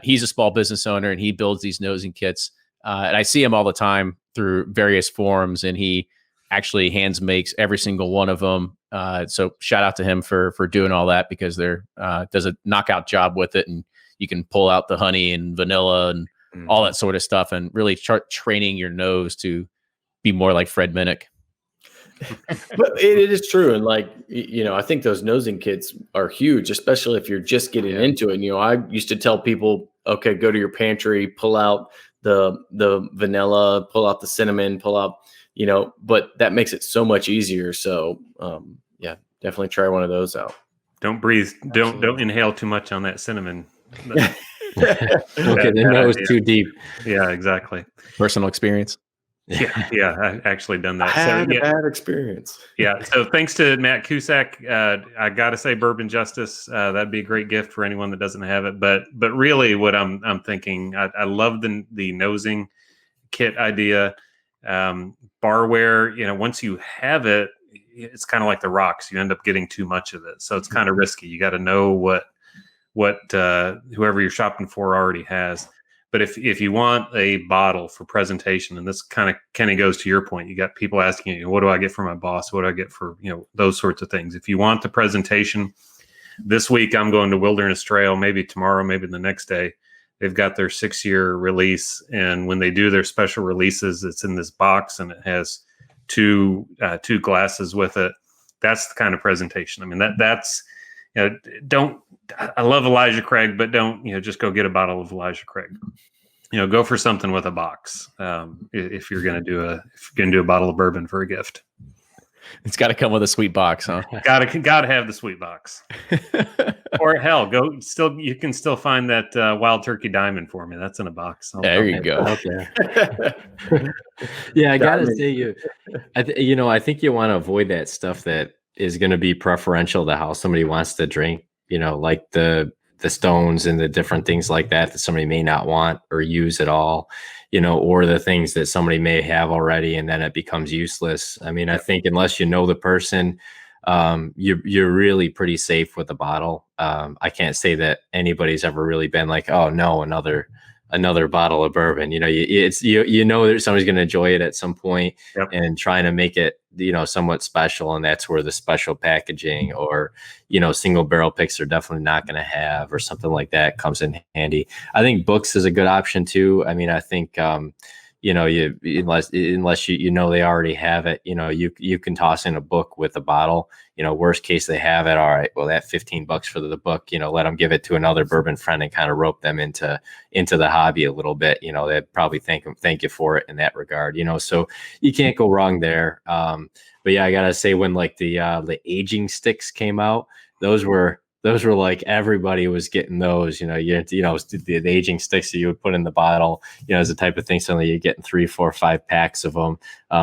he's a small business owner and he builds these nosing kits. And I see him all the time through various forums, and he actually hands makes every single one of them. So shout out to him for doing all that, because they're does a knockout job with it, and you can pull out the honey and vanilla and all that sort of stuff, and really start training your nose to be more like Fred Minnick. But it is true. And like, I think those nosing kits are huge, especially if you're just getting into it. And, I used to tell people, okay, go to your pantry, pull out the vanilla, pull out the cinnamon, pull out, but that makes it so much easier. So, definitely try one of those out. Don't breathe. Don't inhale too much on that cinnamon. Okay, the nose too deep. Yeah, exactly. Personal experience. Yeah, I actually done that. I had a bad experience. Yeah, so thanks to Matt Cusack. I got to say, Bourbon Justice. That'd be a great gift for anyone that doesn't have it. But really, what I'm thinking, I love the nosing kit idea. Barware, once you have it, it's kind of like the rocks. You end up getting too much of it, so it's kind of risky. You got to know what whoever you're shopping for already has. But if you want a bottle for presentation, and this kind of goes to your point, you got people asking you, what do I get for my boss? What do I get for, those sorts of things. If you want the presentation, this week I'm going to Wilderness Trail, maybe tomorrow, maybe the next day. They've got their 6-year release. And when they do their special releases, it's in this box and it has two glasses with it. That's the kind of presentation. I mean, that's, I love Elijah Craig, but don't, just go get a bottle of Elijah Craig. Go for something with a box. If you're going to do a bottle of bourbon for a gift, it's got to come with a sweet box, huh? Got to have the sweet box. Or hell, you can still find that Wild Turkey Diamond for me. That's in a box. There you go. Okay. Yeah, I gotta say, I think you want to avoid that stuff that is going to be preferential to how somebody wants to drink, like the stones and the different things like that somebody may not want or use at all, or the things that somebody may have already and then it becomes useless. I mean, I think unless you know the person, you're really pretty safe with the bottle. I can't say that anybody's ever really been like, oh no, another bottle of bourbon. That somebody's going to enjoy it at some point. Yep. And trying to make it, somewhat special. And that's where the special packaging or, single barrel picks are definitely not going to have, or something like that comes in handy. I think books is a good option too. I mean, I think, unless they already have it, you can toss in a book with a bottle. Worst case they have it. All right, well, that $15 for the book, let them give it to another bourbon friend and kind of rope them into the hobby a little bit. They'd probably thank you for it in that regard. So you can't go wrong there. But yeah, I gotta say, when like the aging sticks came out, those were like everybody was getting those, the aging sticks that you would put in the bottle, as the type of thing. Suddenly you're getting 3, 4, 5 packs of them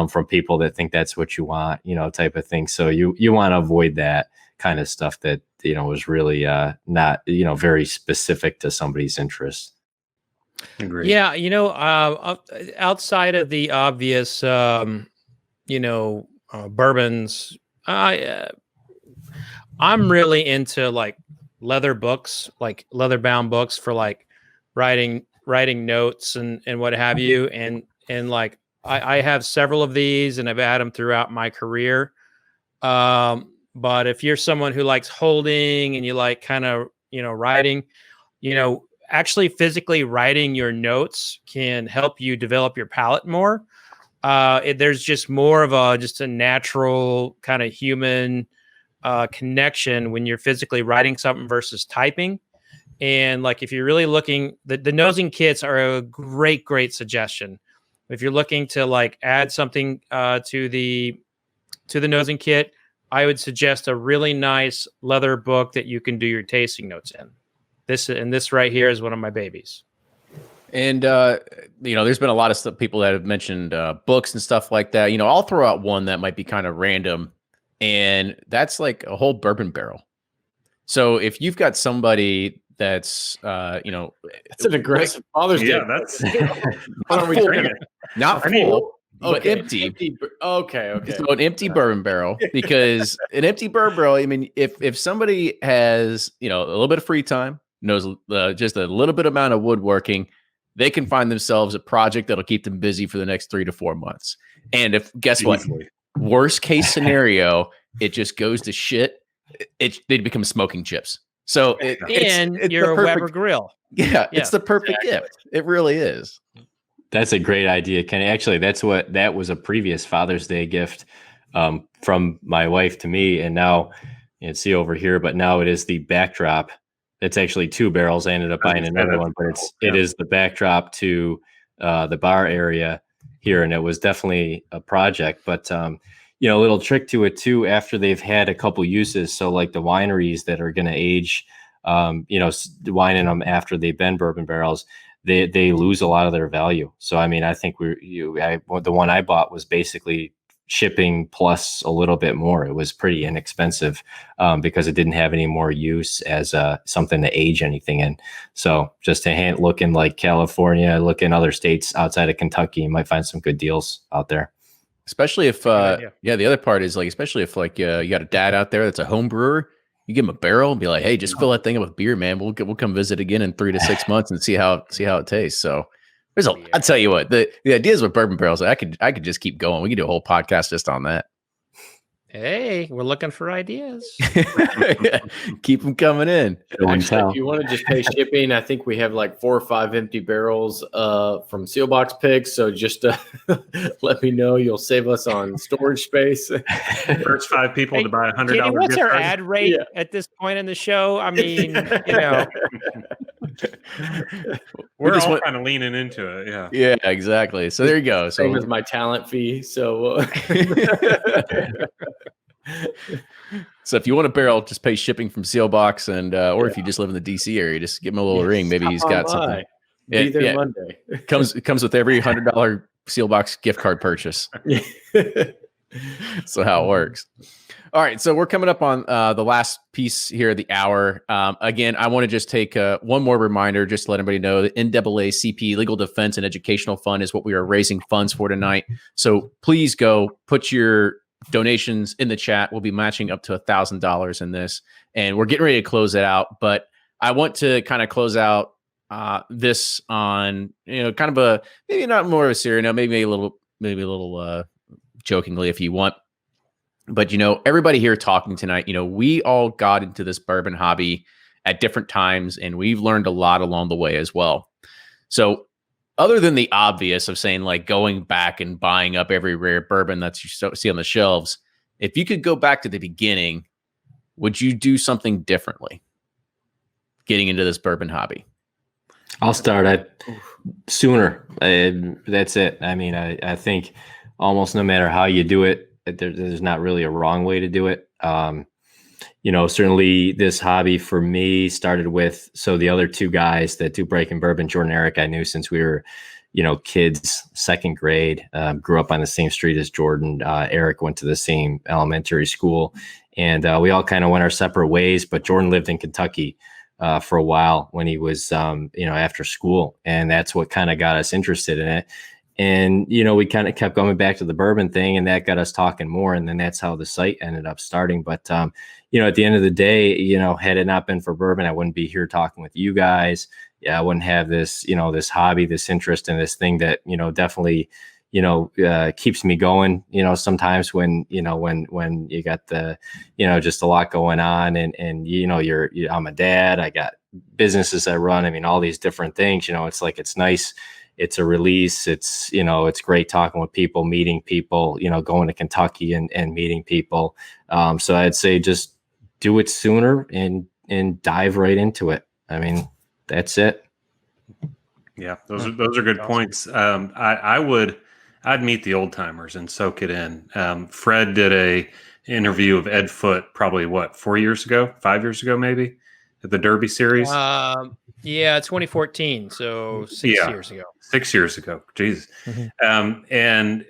from people that think that's what you want, type of thing. So you want to avoid that kind of stuff that, was really not, very specific to somebody's interests. Agreed. Yeah. Outside of the obvious, bourbons, I'm really into like leather books, like leather bound books for like writing notes and what have you. And like, I have several of these and I've had them throughout my career. But if you're someone who likes holding and you like kind of, writing, actually physically writing your notes can help you develop your palate more. There's just more of a natural kind of human connection when you're physically writing something versus typing. And like, if you're really looking, the nosing kits are a great suggestion. If you're looking to like add something to the nosing kit, I would suggest a really nice leather book that you can do your tasting notes in. This right here is one of my babies. And there's been a lot of stuff, people that have mentioned books and stuff like that. I'll throw out one that might be kind of random, and that's like a whole bourbon barrel. So if you've got somebody that's it's an aggressive Father's Day. Yeah, that's What are we drinking? not full, but empty. Okay. So an empty bourbon barrel, because an empty bourbon barrel, I mean, if somebody has, a little bit of free time, knows just a little bit amount of woodworking, they can find themselves a project that'll keep them busy for the next 3 to 4 months. And guess what? Worst case scenario, it just goes to shit. They become smoking chips. So it's your Weber grill. Yeah, it's the perfect gift. It really is. That's a great idea, Kenny. Actually, that was a previous Father's Day gift from my wife to me, and now you can see over here. But now it is the backdrop. It's actually 2 barrels. I ended up buying another one, but it is the backdrop to the bar area here, and it was definitely a project. But a little trick to it too, after they've had a couple uses. So like the wineries that are going to age, wine in them after they've been bourbon barrels, they lose a lot of their value. So I mean, I think the one I bought was basically shipping plus a little bit more. It was pretty inexpensive because it didn't have any more use as something to age anything in. So just a look in like California, look in other states outside of Kentucky, you might find some good deals out there. Especially if, the other part is like, especially if like you got a dad out there that's a home brewer, you give him a barrel and be like, hey, just fill that thing up with beer, man. We'll come visit again in 3 to 6 months and see how it tastes. So I'll tell you what, the ideas with bourbon barrels, I could just keep going. We could do a whole podcast just on that. Hey, we're looking for ideas. Keep them coming in. Actually, if you want to just pay shipping, I think we have like 4 or 5 empty barrels from Sealbox Pigs. So just let me know. You'll save us on storage space. First 5 people to buy $100. What's our ad rate at this point in the show? I mean, we're all kind of leaning into it. Yeah. Yeah, exactly. So there you go. So same as my talent fee. So. So if you want a barrel, just pay shipping from Sealbox, and or if you just live in the DC area, just give him a little ring. Maybe he's got something. Be there Monday. It comes with every $100 Sealbox gift card purchase. So how it works. All right, so we're coming up on the last piece here of the hour. Again, I want to just take one more reminder, just to let everybody know that NAACP Legal Defense and Educational Fund is what we are raising funds for tonight. So please go put your donations in the chat. We'll be matching up to $1,000 in this, and we're getting ready to close it out. But I want to kind of close out this on kind of a maybe not more of a serious note, maybe a little jokingly if you want. But everybody here talking tonight, we all got into this bourbon hobby at different times, and we've learned a lot along the way as well. So other than the obvious of saying like going back and buying up every rare bourbon that you see on the shelves, if you could go back to the beginning, would you do something differently getting into this bourbon hobby? I'll start sooner. That's it. I mean, I think almost no matter how you do it, there's not really a wrong way to do it. Certainly this hobby for me started with, so the other 2 guys that do Breaking Bourbon, Jordan and Eric, I knew since we were, kids, 2nd grade, grew up on the same street as Jordan. Eric went to the same elementary school, and we all kind of went our separate ways, but Jordan lived in Kentucky for a while when he was, after school. And that's what kind of got us interested in it. And, we kind of kept going back to the bourbon thing, and that got us talking more. And then that's how the site ended up starting. But, at the end of the day, had it not been for bourbon, I wouldn't be here talking with you guys. Yeah, I wouldn't have this, this hobby, this interest in this thing that, definitely, keeps me going, sometimes when you got the, just a lot going on and I'm a dad, I got businesses I run. I mean, all these different things, it's like, it's nice. It's a release. It's, it's great talking with people, meeting people, going to Kentucky and meeting people. So I'd say just do it sooner and dive right into it. I mean, that's it. Yeah, those are good points. I'd meet the old timers and soak it in. Fred did a interview of Ed Foote, probably 5 years ago, maybe, at the Derby Series. Yeah, 2014. So 6 years ago. 6 years ago. Jesus. And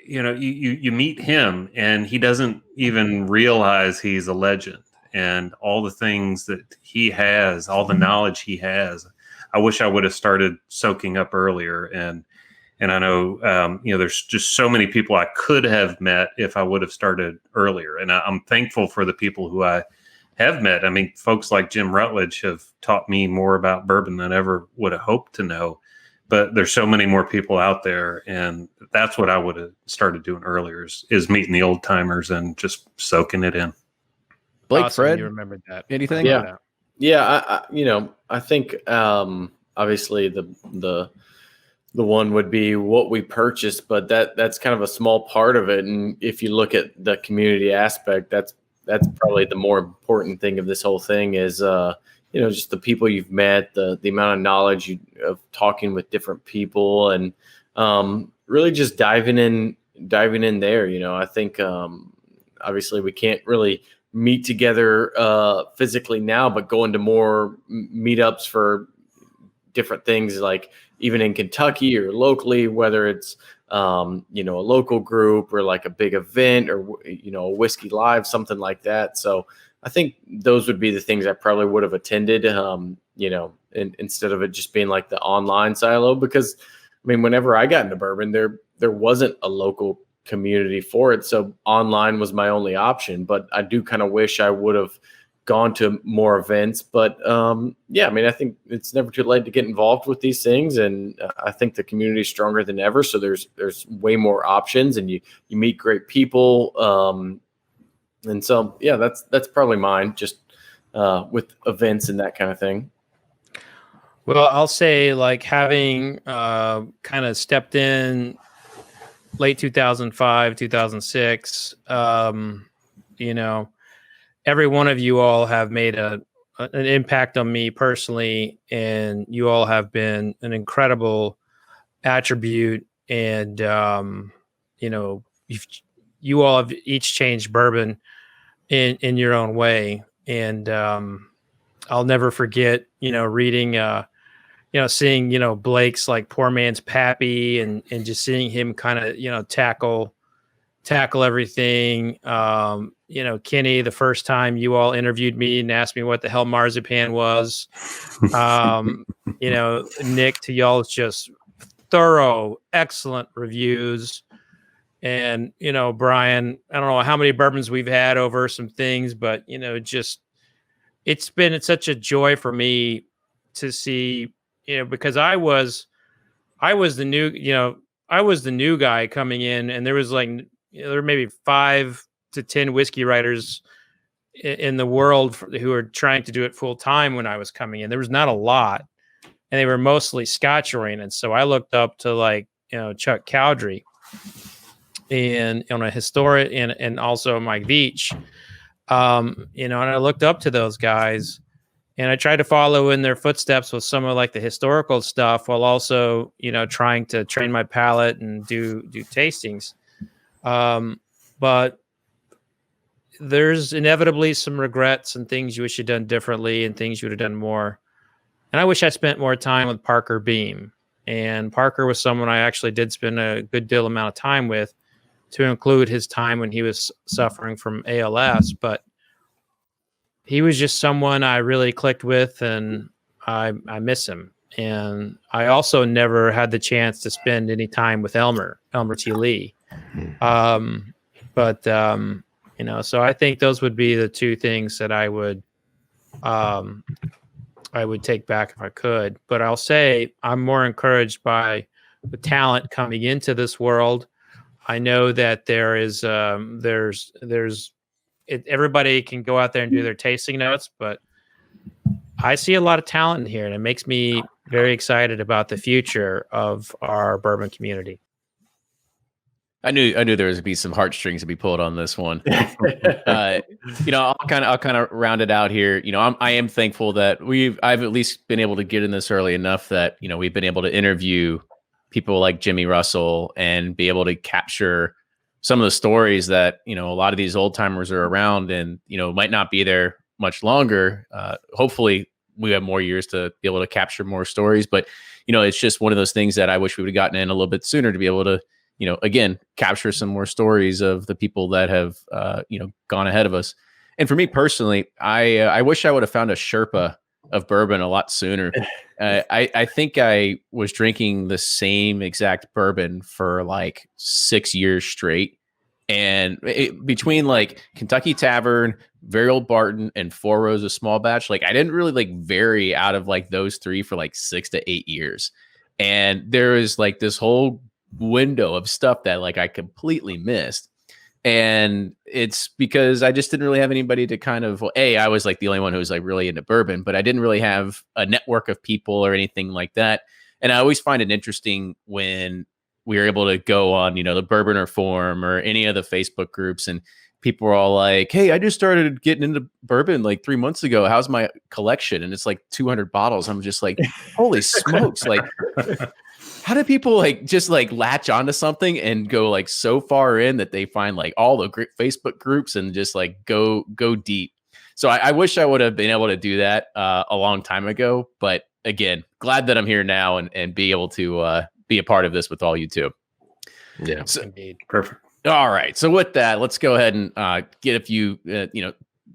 you meet him, and he doesn't even realize he's a legend, and all the things that he has, all the knowledge he has. I wish I would have started soaking up earlier. And I know, there's just so many people I could have met if I would have started earlier. And I'm thankful for the people who I have met. I mean, folks like Jim Rutledge have taught me more about bourbon than I ever would have hoped to know. But there's so many more people out there, and that's what I would have started doing earlier is meeting the old timers and just soaking it in. Blake, Awesome, Fred, you remembered that. anything? Yeah. I think obviously the one would be what we purchased, but that's kind of a small part of it. And if you look at the community aspect, that's probably the more important thing of this whole thing is just the people you've met, the amount of knowledge of talking with different people, and really just diving in there. I think obviously we can't really meet together physically now, but going to more meetups for different things, like even in Kentucky or locally, whether it's a local group or like a big event or a Whiskey Live, something like that. So I think those would be the things I probably would have attended, instead of it just being like the online silo. Because I mean, whenever I got into bourbon, there wasn't a local community for it, so online was my only option. But I do kind of wish I would have gone to more events. But I think it's never too late to get involved with these things, and I think the community is stronger than ever. So there's way more options, and you meet great people. And so, yeah, that's probably mine, just with events and that kind of thing. Well, I'll say, like, having kind of stepped in late 2005, 2006, every one of you all have made an impact on me personally, and you all have been an incredible attribute. And, you all have each changed bourbon in your own way. And I'll never forget, reading, seeing, Blake's like Poor Man's Pappy, and just seeing him kind of, tackle everything. Kenny, the first time you all interviewed me and asked me what the hell marzipan was, Nick, to y'all's just thorough, excellent reviews. And, Brian, I don't know how many bourbons we've had over some things, but, it's been such a joy for me to see, because I was the new guy coming in, and there was there were maybe 5 to 10 whiskey writers in the world who were trying to do it full time when I was coming in. There was not a lot, and they were mostly Scotch oriented. So I looked up to Chuck Cowdery and on a historic and also Mike Veach, and I looked up to those guys, and I tried to follow in their footsteps with some of like the historical stuff, while also, trying to train my palate and do tastings. But there's inevitably some regrets and things you wish you'd done differently and things you would have done more. And I wish I spent more time with Parker Beam. And Parker was someone I actually did spend a good deal amount of time with, to include his time when he was suffering from ALS. But he was just someone I really clicked with, and I miss him. And I also never had the chance to spend any time with Elmer T. Lee. So I think those would be the two things that I would take back if I could. But I'll say I'm more encouraged by the talent coming into this world. I know that everybody can go out there and do their tasting notes, but I see a lot of talent in here, and it makes me very excited about the future of our bourbon community. I knew there was to be some heartstrings to be pulled on this one. I'll kind of round it out here. I am thankful that I've at least been able to get in this early enough that, we've been able to interview people like Jimmy Russell and be able to capture some of the stories that, a lot of these old timers are around and, might not be there much longer. Hopefully we have more years to be able to capture more stories, but, it's just one of those things that I wish we would have gotten in a little bit sooner to be able to, again, capture some more stories of the people that have, gone ahead of us. And for me personally, I wish I would have found a Sherpa of bourbon a lot sooner. I think I was drinking the same exact bourbon for like 6 years straight. And between like Kentucky Tavern, Very Old Barton, and Four Roses Small Batch, like I didn't really like vary out of like those three for like 6 to 8 years. And there is like this whole window of stuff that like I completely missed. And it's because I just didn't really have anybody to kind of, I was like the only one who was like really into bourbon, but I didn't really have a network of people or anything like that. And I always find it interesting when we were able to go on, the Bourboner Forum or any of the Facebook groups, and people were all like, hey, I just started getting into bourbon like 3 months ago. How's my collection? And it's like 200 bottles. I'm just like, holy smokes. Like, how do people like just like latch onto something and go like so far in that they find like all the Facebook groups and just like go deep? So I wish I would have been able to do that a long time ago. But again, glad that I'm here now and be able to be a part of this with all you too. Yeah, so, indeed. Perfect. All right. So with that, let's go ahead and get a few,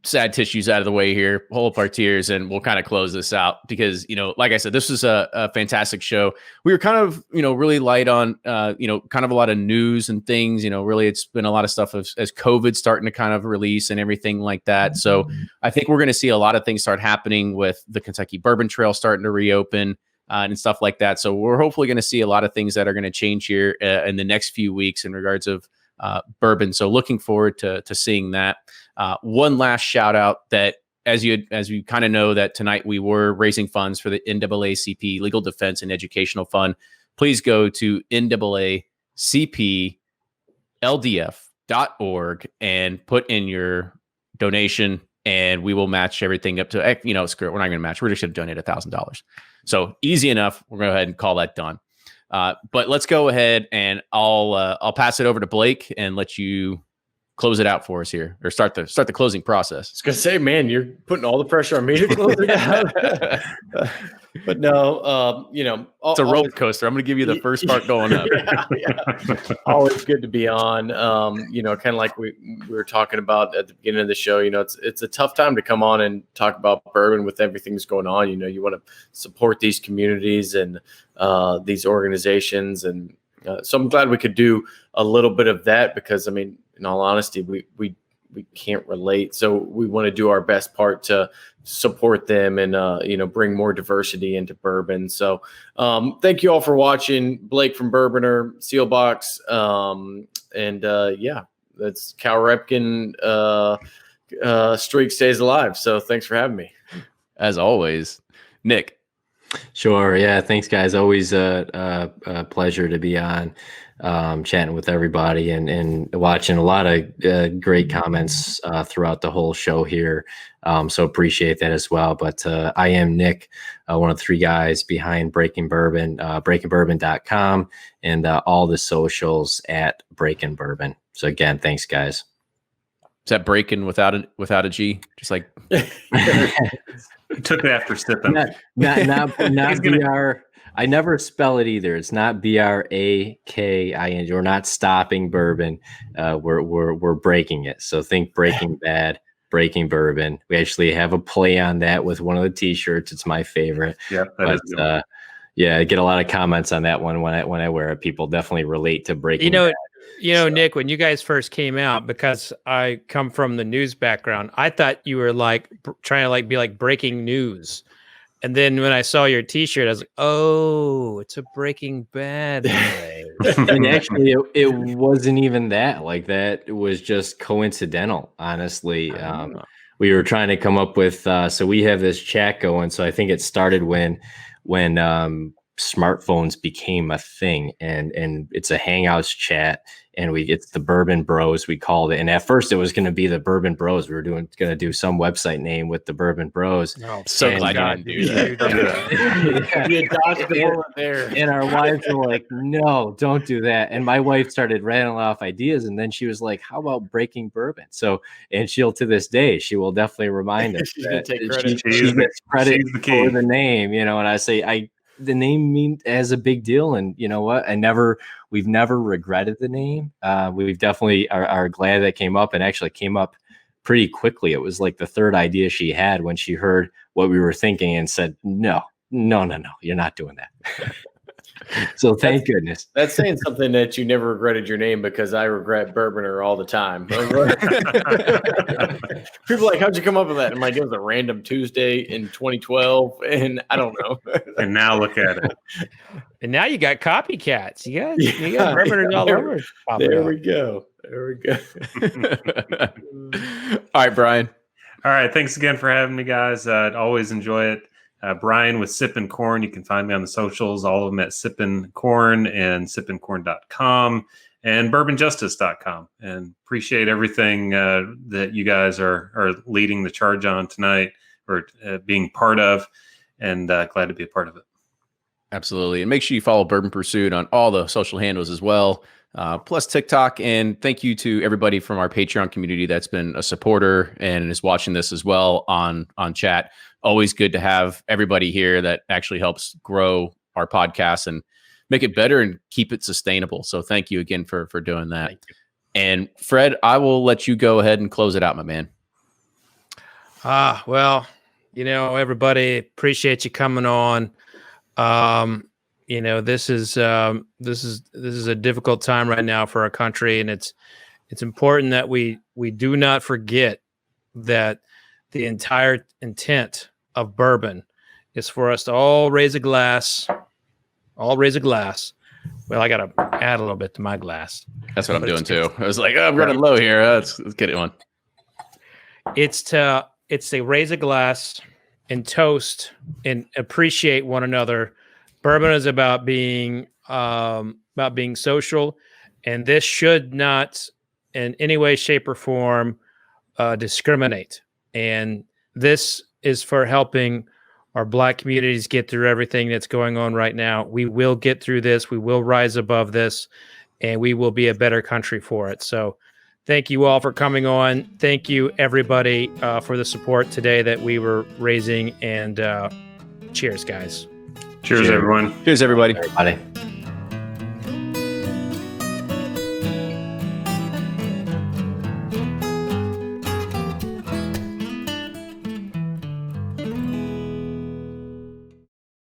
sad tissues out of the way here, hold up our tears, and we'll kind of close this out because, like I said, this was a fantastic show. We were kind of, really light on, kind of a lot of news and things, really it's been a lot of stuff as COVID starting to kind of release and everything like that. So I think we're going to see a lot of things start happening with the Kentucky Bourbon Trail starting to reopen and stuff like that. So we're hopefully going to see a lot of things that are going to change here in the next few weeks in regards of bourbon. So looking forward to seeing that. One last shout out that as you kind of know that tonight we were raising funds for the NAACP Legal Defense and Educational Fund. Please go to NAACPLDF.org and put in your donation, and we will match everything up to, screw it, we're not going to match. We're just going to donate $1,000. So easy enough. We're going to go ahead and call that done. But let's go ahead and I'll pass it over to Blake and let you close it out for us here, or start the closing process. I was gonna say, man, you're putting all the pressure on me to close it out. But no, it's a roller coaster. I'm going to give you the first part going up. Yeah. Always good to be on. Kind of like we were talking about at the beginning of the show. It's a tough time to come on and talk about bourbon with everything that's going on. You want to support these communities and these organizations, and so I'm glad we could do a little bit of that because, in all honesty, we can't relate. So we want to do our best part to support them and, bring more diversity into bourbon. So thank you all for watching. Blake from Bourboner, Sealbox. That's Cal Repkin streak stays alive. So thanks for having me. As always, Nick. Sure. Yeah. Thanks, guys. Always a pleasure to be on, chatting with everybody and watching a lot of great comments throughout the whole show here. So appreciate that as well. But I am Nick, one of the three guys behind Breaking Bourbon, breakingbourbon.com, and all the socials at Breaking Bourbon. So again, thanks, guys. Is that breaking without a G? Just like He took it after sipping. Not BR. I never spell it either. It's not BRAKING. We're not stopping bourbon. We're breaking it. So think Breaking Bad, Breaking Bourbon. We actually have a play on that with one of the T-shirts. It's my favorite. Yeah, I get a lot of comments on that one when I wear it. People definitely relate to Breaking Bad. Nick, when you guys first came out, because I come from the news background, I thought you were like trying to be like breaking news. And then when I saw your T-shirt, I was like, "Oh, it's a Breaking Bad." And actually, it wasn't even that. Like that, it was just coincidental. Honestly, we were trying to come up with. So we have this chat going. So I think it started when smartphones became a thing, and it's a Hangouts chat, and it's the Bourbon Bros, we called it. And at first it was going to be the Bourbon Bros. We were going to do some website name with the Bourbon Bros. Oh, So and, glad God, you didn't do that. You dodged the bullet there. And our wives were like, no, don't do that. And my wife started rattling off ideas, and then she was like, how about Breaking Bourbon? So, and she'll, to this day, she will definitely remind us She's gonna that take credit. she gets credit she's the key. for the name, and I say, the name as a big deal. And you know what? We've never regretted the name. We've definitely are glad that came up, and actually came up pretty quickly. It was like the third idea she had when she heard what we were thinking and said, no, you're not doing that. So thank goodness. That's saying something that you never regretted your name, because I regret Bourboner all the time. People are like, how'd you come up with that? I'm like, it was a random Tuesday in 2012, and I don't know. And now look at it. And now you got copycats. You got bourboners all over. There we go. All right, Brian. All right. Thanks again for having me, guys. I'd always enjoy it. Brian with Sippin' Corn. You can find me on the socials, all of them at Sippin' Corn and sippincorn.com and bourbonjustice.com. And appreciate everything that you guys are leading the charge on tonight, or being part of, and glad to be a part of it. Absolutely. And make sure you follow Bourbon Pursuit on all the social handles as well, plus TikTok. And thank you to everybody from our Patreon community that's been a supporter and is watching this as well on chat. Always good to have everybody here that actually helps grow our podcast and make it better and keep it sustainable. So thank you again for doing that. Thank you. And Fred, I will let you go ahead and close it out, my man. Well, everybody, appreciate you coming on. This is a difficult time right now for our country, and it's important that we do not forget that the entire intent of bourbon is for us to all raise a glass. Well, I got to add a little bit to my glass. That's what I'm doing too. I was like, I'm running low here. Let's get it on. It's to raise a glass and toast and appreciate one another. Bourbon is about being social, and this should not in any way, shape, or form discriminate. And this is for helping our Black communities get through everything that's going on right now. We will get through this. We will rise above this, and we will be a better country for it. So thank you all for coming on. Thank you, everybody, for the support today that we were raising. And cheers, guys. Cheers, everyone. Cheers, everybody. Everybody.